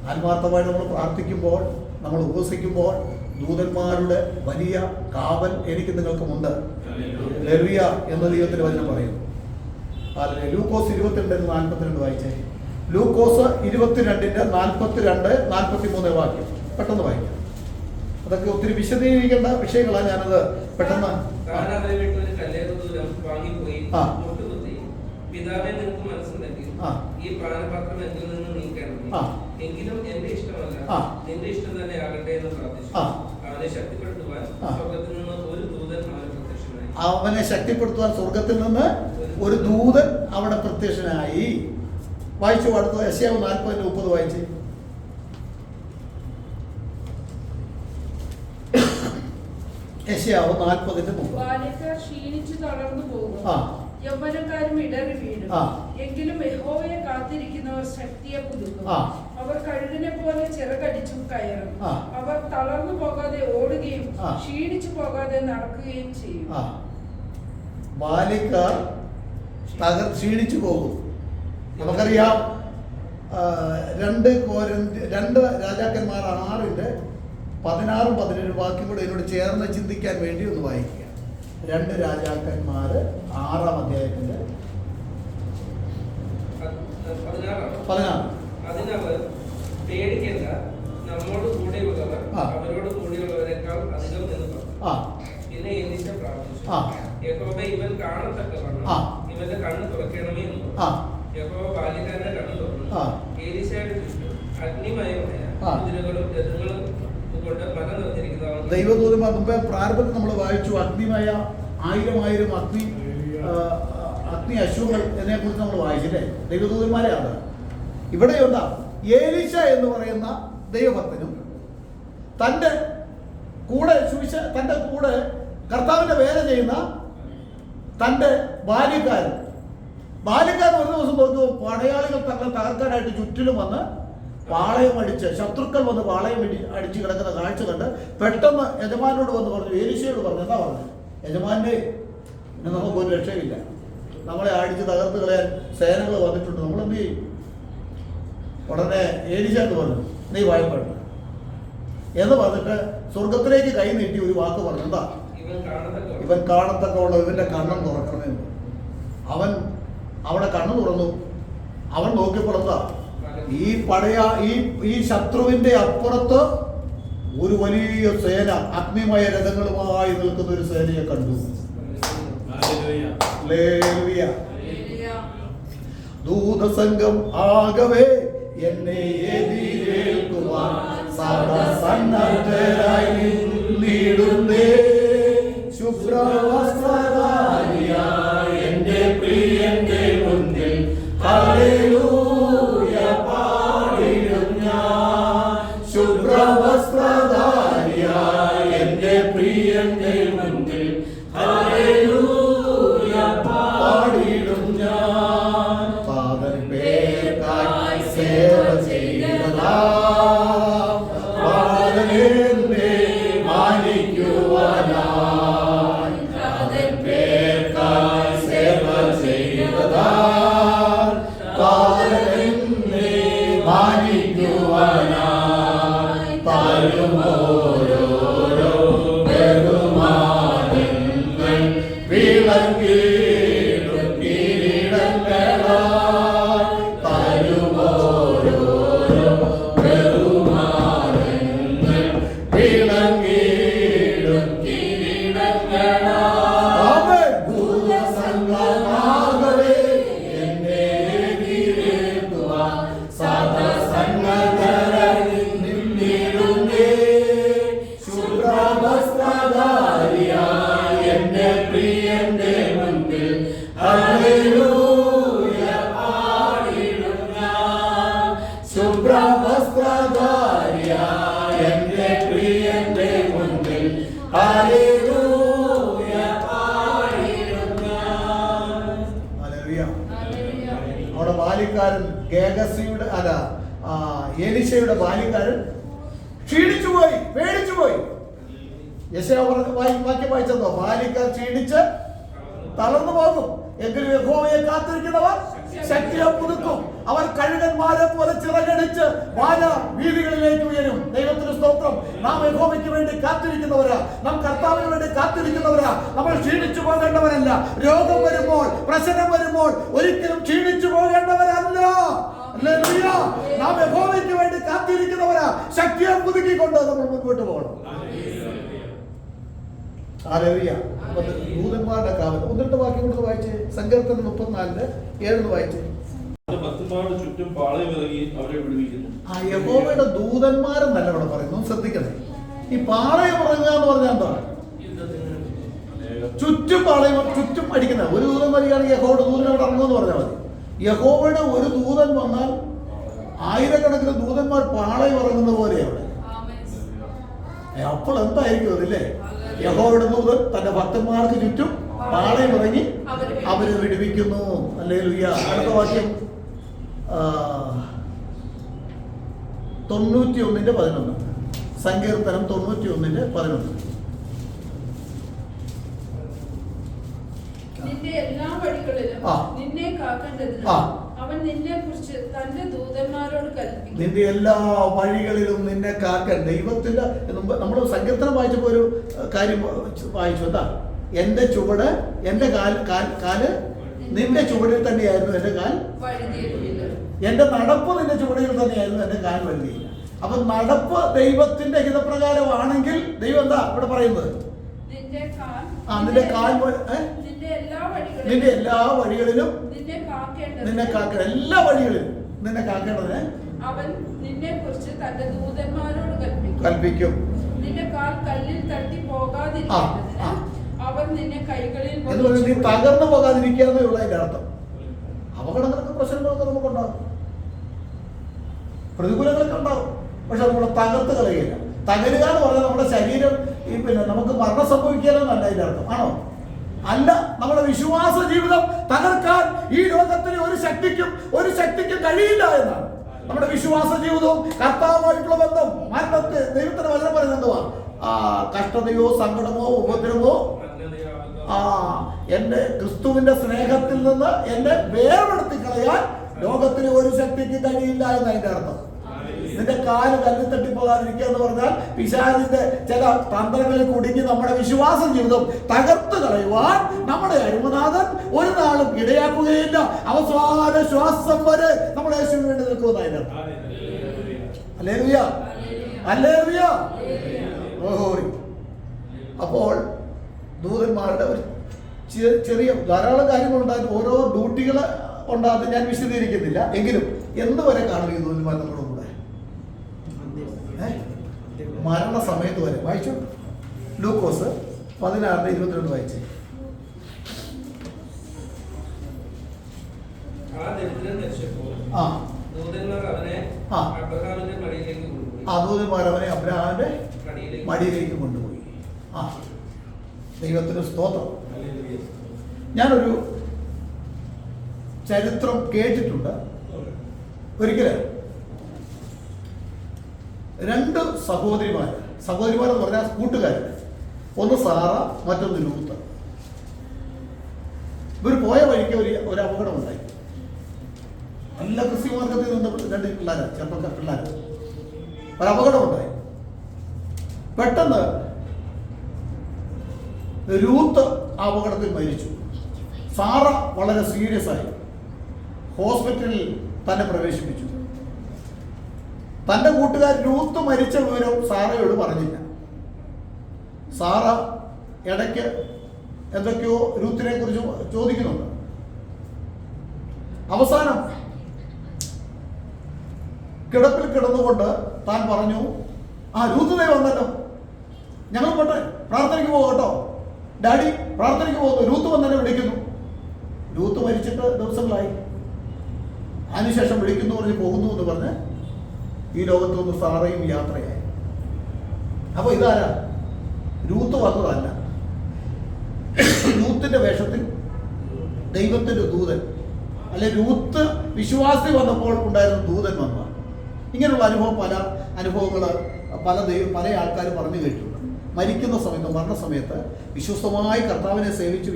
ആത്മാർത്ഥമായി നമ്മൾ പ്രാർത്ഥിക്കുമ്പോൾ, നമ്മൾ ഉപവസിക്കുമ്പോൾ ദൂതന്മാരുടെ വലിയ കാവൽ എനിക്ക് നിങ്ങൾക്കുമുണ്ട്. ഹല്ലേലൂയ എന്ന് ദൈവത്തിന്റെ വചനം പറയുന്നു. ലൂക്കോസ് 22:42 വായിച്ചേ. ലൂക്കോസ് 22:42-43 വാക്യം പെട്ടെന്ന് വായിക്കാം. അതൊക്കെ ഒത്തിരി വിശദീകരിക്കേണ്ട വിഷയങ്ങളാണ്. ഞാനത് പെട്ടെന്ന് പിതാവേ നിനക്ക് മനസ്സുണ്ടെങ്കിൽ ഈ പാനപാത്രം എന്നിൽ നിന്ന് നീക്കണം, എങ്കിലും എന്റെ ഇഷ്ടമല്ല നിന്റെ ഇഷ്ടം തന്നെ ആകട്ടെ എന്ന് പ്രാർത്ഥിച്ചു. അവനെ ശക്തിപ്പെടുത്തുവാൻ സ്വർഗത്തിൽ നിന്ന് ഒരു ദൂതൻ പ്രത്യക്ഷനായി. അവനെ ശക്തിപ്പെടുത്തുവാൻ സ്വർഗത്തിൽ നിന്ന് ഒരു ദൂതൻ അവിടെ പ്രത്യക്ഷനായി. വായിച്ചു. അടുത്ത യെശയ്യാവ് 40:30 വായിച്ചു. യെശയ്യാവ് 40:30. ബാല്യക്കാർ ക്ഷീണിച്ചു തളർന്നു പോകും, യൗവനക്കാരും ഇടറി വീഴും. എങ്കിലും യഹോവയെ കാത്തിരിക്കുന്നവർ ശക്തിയെ പുതുക്കും. അവർ കഴുകിനെ പോലെ ചിറകടിച്ചും കയറും. അവർ തളർന്നു പോകാതെ ഓടുകയും ക്ഷീണിച്ചു പോകാതെ നടക്കുകയും ചെയ്യും. ബാല്യക്കാർ ക്ഷീണിച്ചു പോകും. നമുക്കറിയാം 2 രാജാക്കന്മാർ 6:16-17 വാക്യം കൂടെ ഇതിനോട് ചേർന്ന് ചിന്തിക്കാൻ വേണ്ടി ഒന്ന് വായിക്കുക. 2 രാജാക്കന്മാർ 6-ാം അധ്യായത്തിന്റെ 16. അതിനവർ പേടിക്കേണ്ട, നമ്മോട് കൂടെയുള്ളവർ അവരോട് കൂടെയുള്ളവരെക്കാൾ അധികം എന്ന് പറഞ്ഞു. പിന്നെ എലീശ പ്രാർത്ഥിച്ചു, യഹോവേ ഇവൻ കാണത്തക്കവണ്ണം ഇവന്റെ കണ്ണ് തുറക്കണമേ എന്ന് പറഞ്ഞു. യഹോവ ബാല്യക്കാരന്റെ കണ്ണ് തുറന്നു. എലീശയുടെ ചുറ്റും അഗ്നിമയമായ കുതിരകളും രഥങ്ങളും കൊണ്ട് മല നിറഞ്ഞിരിക്കുന്നതാണ്. ദൈവദൂതന്മാർ മുമ്പേ പ്രാരംഭത്തിൽ നമ്മൾ വായിച്ചു. അഗ്നിമയ 1000 അഗ്നി അശ്വങ്ങൾ ഇതിനെ കുറിച്ച് നമ്മൾ വായിച്ചില്ലേ? ദൈവദൂതന്മാരെയാണ്. ഇവിടെയുണ്ട് എലീശ എന്ന് പറയുന്ന ദൈവഭക്തനും തൻ്റെ കൂടെ കർത്താവിന്റെ വേല ചെയ്യുന്ന തൻ്റെ ബാല്യക്കാരൻ ഒരു ദിവസം നോക്കുമ്പോൾ പടയാളികൾ തങ്ങളെ തകർക്കാനായിട്ട് ചുറ്റിലും വന്ന് പാളയം അടിച്ച്, ശത്രുക്കൾ വന്ന് പാളയം അടിച്ച് കിടക്കുന്ന കാഴ്ച കണ്ട് പെട്ടെന്ന് യജമാനോട് വന്ന് പറഞ്ഞു, എലീശയോട് പറഞ്ഞു. എന്താ പറഞ്ഞു? യജമാനെ, പിന്നെ നമുക്കൊരു രക്ഷയില്ല, നമ്മളെ അടിച്ച് തകർത്ത് കളയാൻ സേനകൾ വന്നിട്ടുണ്ട്, നമ്മളെന്ത് ചെയ്യും? ഉടനെ എലീശ എന്ന് പറഞ്ഞു, നീ ഭയപ്പെടണം എന്ന് പറഞ്ഞിട്ട് സ്വർഗത്തിലേക്ക് കൈ നീട്ടി ഒരു വാക്ക് പറഞ്ഞു. എന്താ? ഇവൻ കാണത്തക്കവണ്ണം ഇവന്റെ കണ്ണം തുറക്കണമെന്ന്. അവൻ അവിടെ കണ്ണു തുറന്നു. അവൻ നോക്കിയപ്പോൾ എന്താ? ഈ ശത്രുവിന്റെ അപ്പുറത്ത് ഒരു വലിയ സേന അഗ്നിമയ രഥങ്ങളുമായി നിൽക്കുന്ന ഒരു സേനയെ കണ്ടു. ഹല്ലേലൂയ. ദൂതസംഘം ആകവേ എന്നെ എതിരേൽക്കുവാൻ സദാ സന്നദ്ധരായി നിന്നിടുന്നേ. ശുഭ്രവസ്ത്രധാരിയായ എന്റെ പ്രിയന്റെ മുൻപിൽ ഹല്ലേലൂയ പാടിടും ഞാൻ. ശുഭ്രവസ്ത്രധാരിയായ എന്റെ പ്രിയന്റെ മുൻപിൽ ഹല്ലേലൂയ പാടിടും ഞാൻ. പാതൻ പേർക്കായി സേവ ചെയ്തതാ പാതനെ മാനിക്കുവാനായി. പാതൻ പേർക്കായി സേവ ചെയ്തതാ പാതനെ മാനിക്കുവാനായി. തരുമോരോരോ ബഹുമാനങ്ങൾ വിളങ്ങിടും കിരീടങ്ങളായി. തരുമോരോരോ ബഹുമാനങ്ങൾ വിളങ്ങിടും കിരീടങ്ങളായി. ദൂതസംഘമാകവേ എന്നെ എതിരേൽക്കുവാൻ സദാ സന്നദ്ധരായി നിന്നിടുന്നേ. ശുഭ്രവസ്ത്രധാരിയായ എന്റെ പ്രിയന്റെ മുൻപിൽ ഹല്ലേലൂയ പാടിടും ഞാൻ. ശുഭ്രവസ്ത്രധാരിയായ എന്റെ പ്രിയന്റെ മുൻപിൽ ഹല്ലേലൂയ പാടിടും ഞാൻ. ഹല്ലേലൂയ. അവിടെ ബാല്യക്കാരൻ ഗേഹസിയുടെ എലീശയുടെ ബാല്യക്കാരൻ ക്ഷീണിച്ചുപോയി, പേടിച്ചുപോയി. യെശയ്യാ വാക്യം വായിച്ചതോ, ബാല്യക്കാർ ക്ഷീണിച്ച് തളർന്നു പോകും, എങ്കിലും യഹോവയെ കാത്തിരിക്കുന്നവർ ശക്തിയെ പുതുക്കും. അവർ കഴുകന്മാരെ പോലെ ചിറകടിച്ച് വാന വീതികളിലേക്ക് ഉയരും. ദൈവത്തിന് സ്തോത്രം. നാം യഹോവയ്ക്ക് വേണ്ടി കാത്തിരിക്കുന്നവരാ, നാം കർത്താവിന് വേണ്ടി കാത്തിരിക്കുന്നവരാ. നമ്മൾ ക്ഷീണിച്ചു പോകേണ്ടവരല്ല. രോഗം വരുമ്പോൾ, പ്രശ്നം വരുമ്പോൾ ഒരിക്കലും ക്ഷീണിച്ചു പോകേണ്ടവരല്ല. ഹല്ലേലൂയ. നാം യഹോവയ്ക്ക് വേണ്ടി കാത്തിരിക്കുന്നവരാ. ശക്തിയെ പുതുക്കിക്കൊണ്ട് നമ്മൾ മുൻപോട്ട് പോകണം. ഹല്ലേലൂയ. ദൂതന്മാരുടെ കാവൽ. 1-2 വാക്യം കൊണ്ട് വായിച്ചേ. സങ്കീർത്തനം 34:7 വായിച്ചേ. ഭക്തന്മാരുടെ ചുറ്റും പാളയം ഇറങ്ങി അവരെ വിടുവിക്കുന്നു. യഹോവയുടെ ദൂതന്മാരെന്നല്ല ഇവിടെ പറയുന്നു, ശ്രദ്ധിക്കണേ. ഈ പാളയം ഇറങ്ങുക എന്ന് പറഞ്ഞാൽ എന്താണ്? ചുറ്റും പാളയം, ചുറ്റും അടിക്കുന്ന ഒരു ദൂതൻ വരികയാണെങ്കിൽ യഹോവയുടെ ദൂതൻ അവിടെ ഇറങ്ങുമെന്ന് പറഞ്ഞാൽ മതി. യഹോവയുടെ ഒരു ദൂതൻ വന്നാൽ ആയിരക്കണക്കിന് ദൂതന്മാർ പാളയം ഇറങ്ങുന്ന പോലെ അവിടെ. അപ്പോൾ എന്തായിരിക്കും അതില്ലേ? യഹോവയുടെ ദൂതൻ തന്റെ ഭക്തന്മാർക്ക് ചുറ്റും പാളയം ഇറങ്ങി അവരെ വിടുവിക്കുന്നു. ഹല്ലേലൂയ. അടുത്ത വാക്യം 91:11. സങ്കീർത്തനം 91:11. നിന്റെ എല്ലാ വഴികളിലും നിന്നെ കാക്കേണ്ടതിന് അവൻ നിന്നെ കുറിച്ച് തന്റെ ദൂതന്മാരോട് കൽപ്പിക്കും. നിന്റെ എല്ലാ വഴികളിലും നിന്നെ കാക്കാൻ ദൈവത്തിന്റെ. നമ്മൾ സങ്കീർത്തനം വായിച്ചപ്പോ ഒരു കാര്യം വായിച്ചു. എന്താ? എന്റെ ചുവട്, എന്റെ കാല് നിന്റെ ചുവടിൽ തന്നെയായിരുന്നു എന്റെ കാൽ, എന്റെ നടപ്പ് നിന്റെ ചുവടിൽ തന്നെയായിരുന്നു എന്റെ കാൽ വഴുതിയില്ല. അപ്പൊ നടപ്പ് ദൈവത്തിന്റെ ഹിതപ്രകാരമാണെങ്കിൽ ദൈവം എന്താ ഇവിടെ പറയുന്നത്? നിന്റെ കാൽ നിന്റെ എല്ലാ വഴികളിലും നിന്നെ കാക്കണം. എല്ലാ വഴികളിലും നിന്നെ കാക്കേണ്ടതിന് അവൻ നിന്നെ കുറിച്ച് തന്റെ ദൂതന്മാരോട് കൽപ്പിക്കും. നിന്റെ കാൽ കല്ലിൽ തട്ടി പോകാതിരിക്കുന്നതിന് അവർ നിന്നെ കൈകളിൽ നീ തകർന്നു പോകാതിരിക്കാന്നുള്ള അതിന്റെ അർത്ഥം. അപകടങ്ങളൊക്കെ പ്രശ്നങ്ങളൊക്കെ നമുക്കുണ്ടാകും, പ്രതികൂലങ്ങളൊക്കെ ഉണ്ടാകും. പക്ഷെ നമ്മളെ തകർത്ത് കളയുകയില്ല. തകരുക എന്ന് പറഞ്ഞാൽ നമ്മുടെ ശരീരം നമുക്ക് മരണം സംഭവിക്കാനൊന്നല്ല അതിന്റെ അർത്ഥം. ആണോ? അല്ല. നമ്മുടെ വിശ്വാസ ജീവിതം തകർക്കാൻ ഈ ലോകത്തിന് ഒരു ശക്തിക്കും കഴിയില്ല എന്നാണ്. നമ്മുടെ വിശ്വാസ ജീവിതവും കർത്താവുമായിട്ടുള്ള ബന്ധം മരണത്തെ ദൈവത്തിന്റെ വചനം പറയുന്നത് എന്തുവാ? കഷ്ടതയോ സങ്കടമോ ഉപദ്രവമോ എന്റെ ക്രിസ്തുവിന്റെ സ്നേഹത്തിൽ നിന്ന് എന്നെ വേർപെടുത്തി കളയാൻ ലോകത്തിന് ഒരു ശക്തിക്ക് കഴിയില്ല എന്നതിന്റെ അർത്ഥം. നിന്റെ കാല് കല്ലിൽ തട്ടിപ്പോകാതിരിക്കുക എന്ന് പറഞ്ഞാൽ പിശാചിന്റെ ചില തന്ത്രങ്ങളിൽ കുടുങ്ങി നമ്മുടെ വിശ്വാസ ജീവിതം തകർത്ത് കളയുവാൻ നമ്മുടെ അരുമനാഥൻ ഒരു നാളും ഇടയാക്കുകയില്ല. അവസാന ശ്വാസം വരെ നമ്മുടെ യേശുവിന് വേണ്ടി നിൽക്കുമെന്ന് അതിന്റെ അർത്ഥം. ഹല്ലേലൂയ. ഹല്ലേലൂയ. Glory. അപ്പോൾ ദൂതന്മാരുടെ ഒരു ചെറിയ ധാരാളം കാര്യങ്ങളുണ്ടായിരുന്നു, ഓരോ ഡ്യൂട്ടികൾ ഉണ്ടാകുന്നത് ഞാൻ വിശദീകരിക്കുന്നില്ല. എങ്കിലും എന്തുവരെ കാണും ഈ ദൂതന്മാർ നമ്മുടെ കൂടെ? മരണസമയത്ത് വരെ. വായിച്ചു ലൂക്കോസ് 16:22 വായിച്ചു. ആ ദരിദ്രൻ മരിച്ചപ്പോൾ ദൂതന്മാർ അവനെ അബ്രഹാമിന്റെ മടിയിലേക്ക് കൊണ്ടുപോയി. ദൂതന്മാർ അവനെ അബ്രഹാമിന്റെ മടിയിലേക്ക് കൊണ്ടുപോയി. ദൈവത്തിന് സ്തോത്രം. ഞാനൊരു ചരിത്രം കേട്ടിട്ടുണ്ട്. ഒരിക്കലും 2 സഹോദരിമാരെന്ന് പറഞ്ഞാൽ കൂട്ടുകാർ, ഒന്ന് സാറ, മറ്റൊന്ന് ലൂത്ത്. ഇവർ പോയ വഴിക്ക് ഒരു അപകടം ഉണ്ടായി. നല്ല ക്രിസ്ത്യമാർക്കത്തിൽ നിന്ന് 2 പിള്ളേർ, ചെറുപ്പക്കാർ പിള്ളേർ, ഒരു അപകടം ഉണ്ടായി. പെട്ടെന്ന് ലൂത്ത് ആ അപകടത്തിൽ മരിച്ചു. സാറ വളരെ സീരിയസ് ആയി ഹോസ്പിറ്റലിൽ തന്നെ പ്രവേശിപ്പിച്ചു. തൻ്റെ കൂട്ടുകാർ ലൂത്ത് മരിച്ച വിവരം സാറയോട് പറഞ്ഞില്ല. സാറ ഇടയ്ക്ക് എന്തൊക്കെയോ ലൂത്തിനെ കുറിച്ച് ചോദിക്കുന്നുണ്ട്. അവസാനം കിടപ്പിൽ കിടന്നുകൊണ്ട് താൻ പറഞ്ഞു, ലൂത്ത് വന്നല്ലോ, ഞങ്ങൾ പോട്ടെ, പ്രാർത്ഥനയ്ക്ക് പോകട്ടോ, ഡാഡി പ്രാർത്ഥനയ്ക്ക് പോകുന്നു, ലൂത്ത് വന്നെ വിളിക്കുന്നു. ലൂത്ത് മരിച്ചിട്ട് ദിവസങ്ങളായി. അതിനുശേഷം വിളിക്കുന്നു പറഞ്ഞ് പോകുന്നു എന്ന് പറഞ്ഞ് ഈ ലോകത്തു നിന്ന് സാറയും യാത്രയായി. അപ്പൊ ഇതാരാ? ലൂത്ത് വന്നതല്ല. ലൂത്തിന്റെ വേഷത്തിൽ ദൈവത്തിന്റെ ദൂതൻ, അല്ലെ ലൂത്ത് വിശ്വാസി വന്നപ്പോൾ ഉണ്ടായിരുന്ന ദൂതൻ വന്ന. ഇങ്ങനെയുള്ള അനുഭവങ്ങൾ പല ആൾക്കാർ പറഞ്ഞു കേട്ടിട്ടുണ്ട്. മരിക്കുന്ന സമയത്ത്, മരണസമയത്ത് വിശ്വസ്തമായി കർത്താവിനെ സേവിച്ച്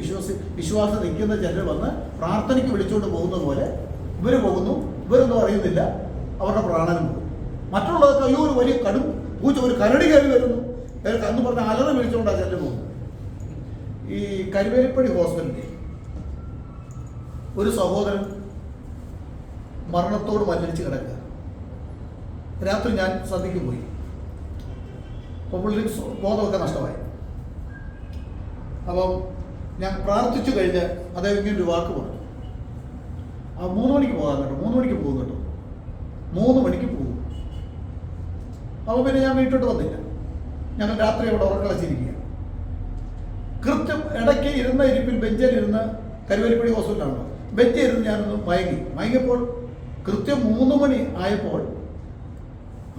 വിശ്വാസം നിൽക്കുന്ന ജനർ വന്ന് പ്രാർത്ഥനയ്ക്ക് വിളിച്ചുകൊണ്ട് പോകുന്നത് പോലെ ഇവർ പോകുന്നു. ഇവരൊന്നും അറിയുന്നില്ല, അവരുടെ പ്രാണനും പോകും. മറ്റുള്ളവർക്ക് അയ്യോ ഒരു വലിയ പൂച്ച, ഒരു കരടി കയറി വരുന്നു എന്ന് പറഞ്ഞ അലറി വിളിച്ചുകൊണ്ടാണ് ജനർ പോകുന്നത്. ഈ കരുവേലിപ്പടി ഹോസ്പിറ്റലിൽ ഒരു സഹോദരൻ മരണത്തോട് മല്ലടിച്ച് കിടക്കുക. രാത്രി ഞാൻ സന്ധ്യയ്ക്ക് പോയി. അപ്പോൾ പുള്ളിക്ക് ബോധമൊക്കെ നഷ്ടമായി. അപ്പം ഞാൻ പ്രാർത്ഥിച്ചു കഴിഞ്ഞ് അദ്ദേഹം ഇങ്ങനെ ഒരു വാക്ക് പറഞ്ഞു, 3 മണിക്ക് പോകാം കേട്ടോ, 3 മണിക്ക് പോകും കേട്ടോ, 3 മണിക്ക് പോകും. അപ്പോൾ പിന്നെ ഞാൻ വീട്ടിലോട്ട് വന്നില്ല. ഞങ്ങൾ രാത്രി അവിടെ ഉറക്കളച്ചിരിക്കുക. കൃത്യം ഇടയ്ക്ക് ഇരുന്ന ഇരിപ്പിൽ ബെഞ്ചിലിരുന്ന്, കരുവേലിപ്പടി ഹോസ്പിറ്റലാണല്ലോ, ബെഞ്ചിലിരുന്ന് ഞാനൊന്ന് മയങ്ങിയപ്പോൾ കൃത്യം 3 മണി ആയപ്പോൾ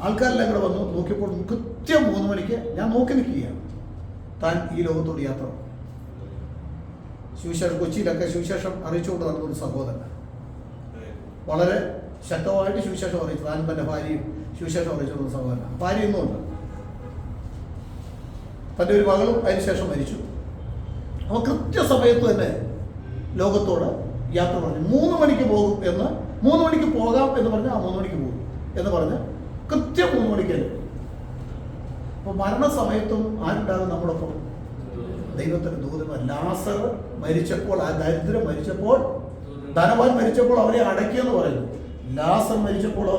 ആൾക്കാരെല്ലാം കൂടെ വന്നു നോക്കിയപ്പോൾ കൃത്യം 3 മണിക്ക് ഞാൻ നോക്കി നിൽക്കുകയാണ്. താൻ ഈ ലോകത്തോട് യാത്ര. സുവിശേഷം കൊച്ചിയിലൊക്കെ സുവിശേഷം അറിയിച്ചുകൊണ്ട് നടന്നൊരു സഹോദരൻ, വളരെ ശക്തമായിട്ട് സുവിശേഷം അറിയിച്ചു. താനും തൻ്റെ ഭാര്യയും സുവിശേഷം അറിയിച്ചുകൊണ്ടൊരു സഹോദരനാണ്. ഭാര്യ ഇന്നുമുണ്ട്. തൻ്റെ ഒരു മകളും അതിനുശേഷം മരിച്ചു. അപ്പോൾ കൃത്യസമയത്ത് തന്നെ ലോകത്തോട് യാത്ര പറഞ്ഞു. 3 മണിക്ക് പോകും എന്ന്, 3 മണിക്ക് പോകാം എന്ന് പറഞ്ഞ് 3 മണിക്ക് പോകും എന്ന് പറഞ്ഞ് കൃത്യം 3 മണിക്കല്ലേ. അപ്പോൾ മരണസമയത്തും ആരുണ്ടാകും നമ്മളൊപ്പം? ദൈവത്തിന്റെ ദൂതന്മാർ. ലാസർ മരിച്ചപ്പോൾ, ആ ദരിദ്രൻ മരിച്ചപ്പോൾ, ധനവാൻ മരിച്ചപ്പോൾ അവനെ അടക്കിയെന്ന് പറയുന്നു. ലാസർ മരിച്ചപ്പോഴോ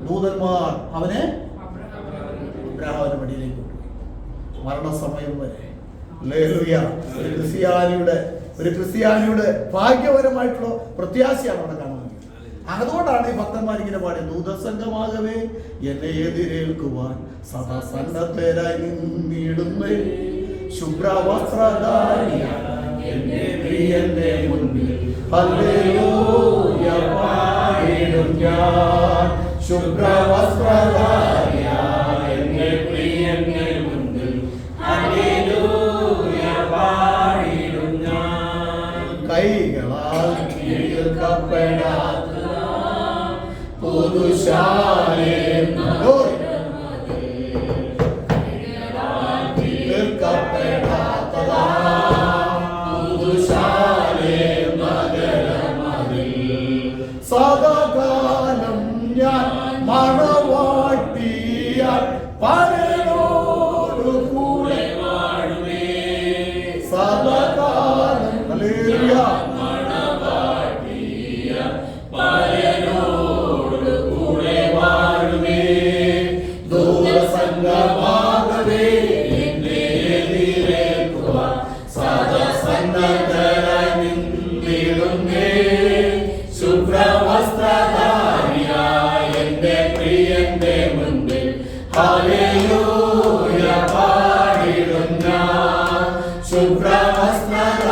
ദൂതന്മാർ അവനെ അബ്രഹാമിന്റെ മടിയിലേക്ക് കൊണ്ടുപോയി. മരണസമയം വരെ. ഹല്ലേലൂയ. ഒരു ക്രിസ്ത്യാനിയുടെ ഭാഗ്യപരമായിട്ടുള്ള പ്രത്യാശയാണ് അവിടെ കാണുന്നത്. അതുകൊണ്ടാണ് ഈ ഭക്തന്മാർ ഇങ്ങനെ പാടിയത്, ദൂതസംഘമാകവേ എന്നെ എതിരേൽക്കുവാൻ സദാ സന്നദ്ധരായി നിന്നിടുന്നേ, ശുഭ്രവസ്ത്രധാരിയായ എന്റെ പ്രിയന്റെ മുൻപിൽ ഹല്ലേലൂയ പാടിടും ഞാൻ. ശുഭ്രവസ്ത്രധാരിയായ എന്റെ പ്രിയന്റെ മുൻപിൽ ഹല്ലേലൂയ പാടിടും ഞാൻ. കൈകളാൽ കീഴ്ക്കപ്പെടാത്ത പുതുശാലേം സദാകാലം ഞാൻ മണവാട്ടിയാൽ പരനോടു കൂടെ വാഴുമേ. സദാകാലം ഹല്ലേലൂയ മണവാട്ടിയാൽ പരനോടു കൂടെ വാഴുമേ. ദൂര ശുഭ്രവസ്ത്രധാരിയായ എന്റെ പ്രിയന്റെ മുൻപിൽ ഹല്ലേലൂയ പാടിടും ഞാൻ. ശുഭ്രവസ്ത്രധാരിയായ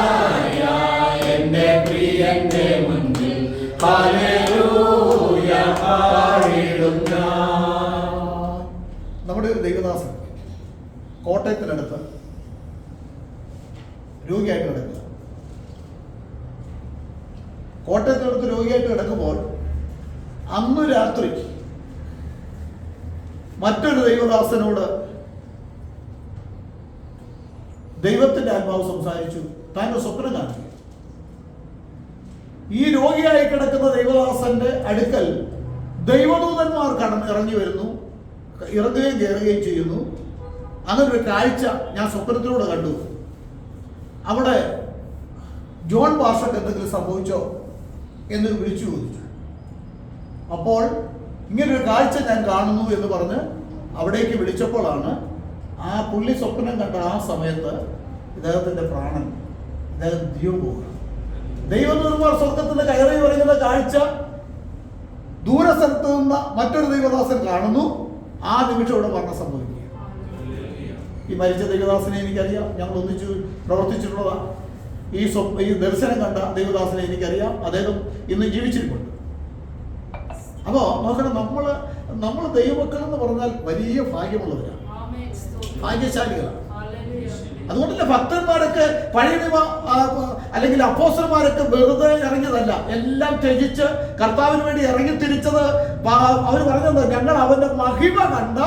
എന്റെ പ്രിയന്റെ മുൻപിൽ ഹല്ലേലൂയ പാടിടും ഞാൻ. നമ്മുടെ ഒരു ദൈവദാസൻ കോട്ടയത്തിനടുത്ത് രോഗിയായിട്ട് കിടക്കുക. കോട്ടയത്തിനടുത്ത് രോഗിയായിട്ട് കിടക്കുമ്പോൾ അന്ന് രാത്രി മറ്റൊരു ദൈവദാസനോട് ദൈവത്തിന്റെ ആത്മാവ് സംസാരിച്ചു. താൻ ഒരു സ്വപ്നം കാണിച്ചു. ഈ രോഗിയായി കിടക്കുന്ന ദൈവദാസന്റെ അടുക്കൽ ദൈവദൂതന്മാർ ഇറങ്ങി വരുന്നു, ഇറങ്ങുകയും കയറുകയും ചെയ്യുന്നു. അങ്ങനെ ഒരു കാഴ്ച ഞാൻ സ്വപ്നത്തിലൂടെ കണ്ടു. അവിടെ ജോൺ പാഷക്ക് എന്തെങ്കിലും സംഭവിച്ചോ എന്ന് വിളിച്ചു ചോദിച്ചു. അപ്പോൾ ഇങ്ങനൊരു കാഴ്ച ഞാൻ കാണുന്നു എന്ന് പറഞ്ഞ് അവിടേക്ക് വിളിച്ചപ്പോഴാണ് ആ പുള്ളി സ്വപ്നം കണ്ട ആ സമയത്ത് ഇദ്ദേഹത്തിന്റെ പ്രാണൻ, ഇദ്ദേഹം ജീവൻ പോകുക. ദൈവദൂതന്മാർ സ്വർഗത്തിന് കയറി വരുന്ന കാഴ്ച ദൂരസ്ഥലത്ത് നിന്ന് മറ്റൊരു ദൈവദാസൻ കാണുന്നു. ആ നിമിഷം ഇവിടെ മരണം സംഭവിക്കുക. ഈ മരിച്ച ദൈവദാസനെ എനിക്കറിയാം, ഞങ്ങൾ ഒന്നിച്ചു പ്രവർത്തിച്ചിട്ടുള്ളതാണ്. ഈ ദർശനം കണ്ട ദൈവദാസനെ എനിക്കറിയാം, അദ്ദേഹം ഇന്ന് ജീവിച്ചിരിപ്പുണ്ട്. അപ്പോൾ നോക്കണം, നമ്മൾ ദൈവമക്കൾ എന്ന് പറഞ്ഞാൽ വലിയ ഭാഗ്യമുള്ളവരാണ്, ഭാഗ്യശാലികളാണ്. അതുകൊണ്ടല്ല ഭക്തന്മാരൊക്കെ പഴയ നിയമ അല്ലെങ്കിൽ അപ്പോസ്തലന്മാരൊക്കെ വെറുതെ ഇറങ്ങിയതല്ല, എല്ലാം ത്യജിച്ച് കർത്താവിന് വേണ്ടി ഇറങ്ങി തിരിച്ചത്. അവർ പറഞ്ഞത് ഞങ്ങൾ അവന്റെ മഹിമ കണ്ട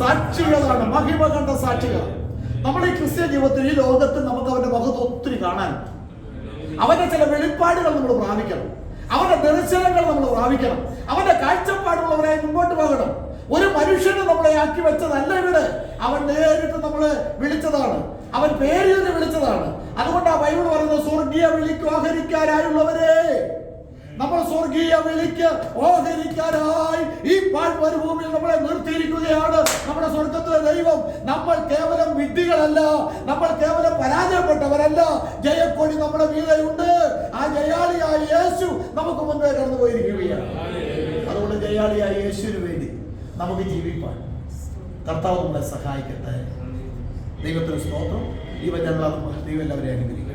സാക്ഷികളാണ്, മഹിമ കണ്ട സാക്ഷികളാണ്. നമ്മുടെ ഈ ക്രിസ്ത്യൻ ജീവിതത്തിൽ ഈ ലോകത്തിൽ നമുക്ക് അവന്റെ മഹത്വം ഒത്തിരി കാണാനുണ്ട്. അവന്റെ ചില വെളിപ്പാടുകൾ നമ്മൾ പ്രാപിക്കണം, അവന്റെ ദർശനങ്ങൾ നമ്മൾ പ്രാപിക്കണം, അവന്റെ കാഴ്ചപ്പാടുള്ളവരായി മുമ്പോട്ട് പോകണം. ഒരു മനുഷ്യനെ നമ്മളെ ആക്കി വെച്ചതല്ല ഇവിടെ, അവൻ നേരിട്ട് നമ്മളെ വിളിച്ചതാണ്, അവൻ പേര് തന്നെ വിളിച്ചതാണ്. അതുകൊണ്ട് ആ ബൈബിൾ പറയുന്നത് സ്വർഗീയ വിളിക്ക് ഓഹരിക്കാരായുള്ളവരെ, നമ്മൾ സ്വർഗീയ വിളിക്ക് ഓഹരിക്കാരായി ഈ മരുഭൂമിയിൽ നമ്മളെ നിർത്തിയിരിക്കുകയാണ് നമ്മുടെ സ്വർഗത്തിലെ ദൈവം. നമ്മൾ കേവലം വിഡ്ഢികളല്ല, നമ്മൾ കേവലം പരാജയപ്പെട്ടവരല്ല. ജയക്കൊടി നമ്മുടെ മീതെയുണ്ട്. ആ ജയാളിയായ യേശു നമുക്ക് മുൻപേ കടന്നു പോയിരിക്കുകയാണ്. അതുകൊണ്ട് ജയാളിയായ യേശുവിന് വേണ്ടി നമുക്ക് ജീവിപ്പാൻ കർത്താവ് നമ്മളെ സഹായിക്കട്ടെ. ദൈവത്തിന് സ്തോത്രം. ദൈവം എല്ലാവരെയും അനുഗ്രഹിക്കും.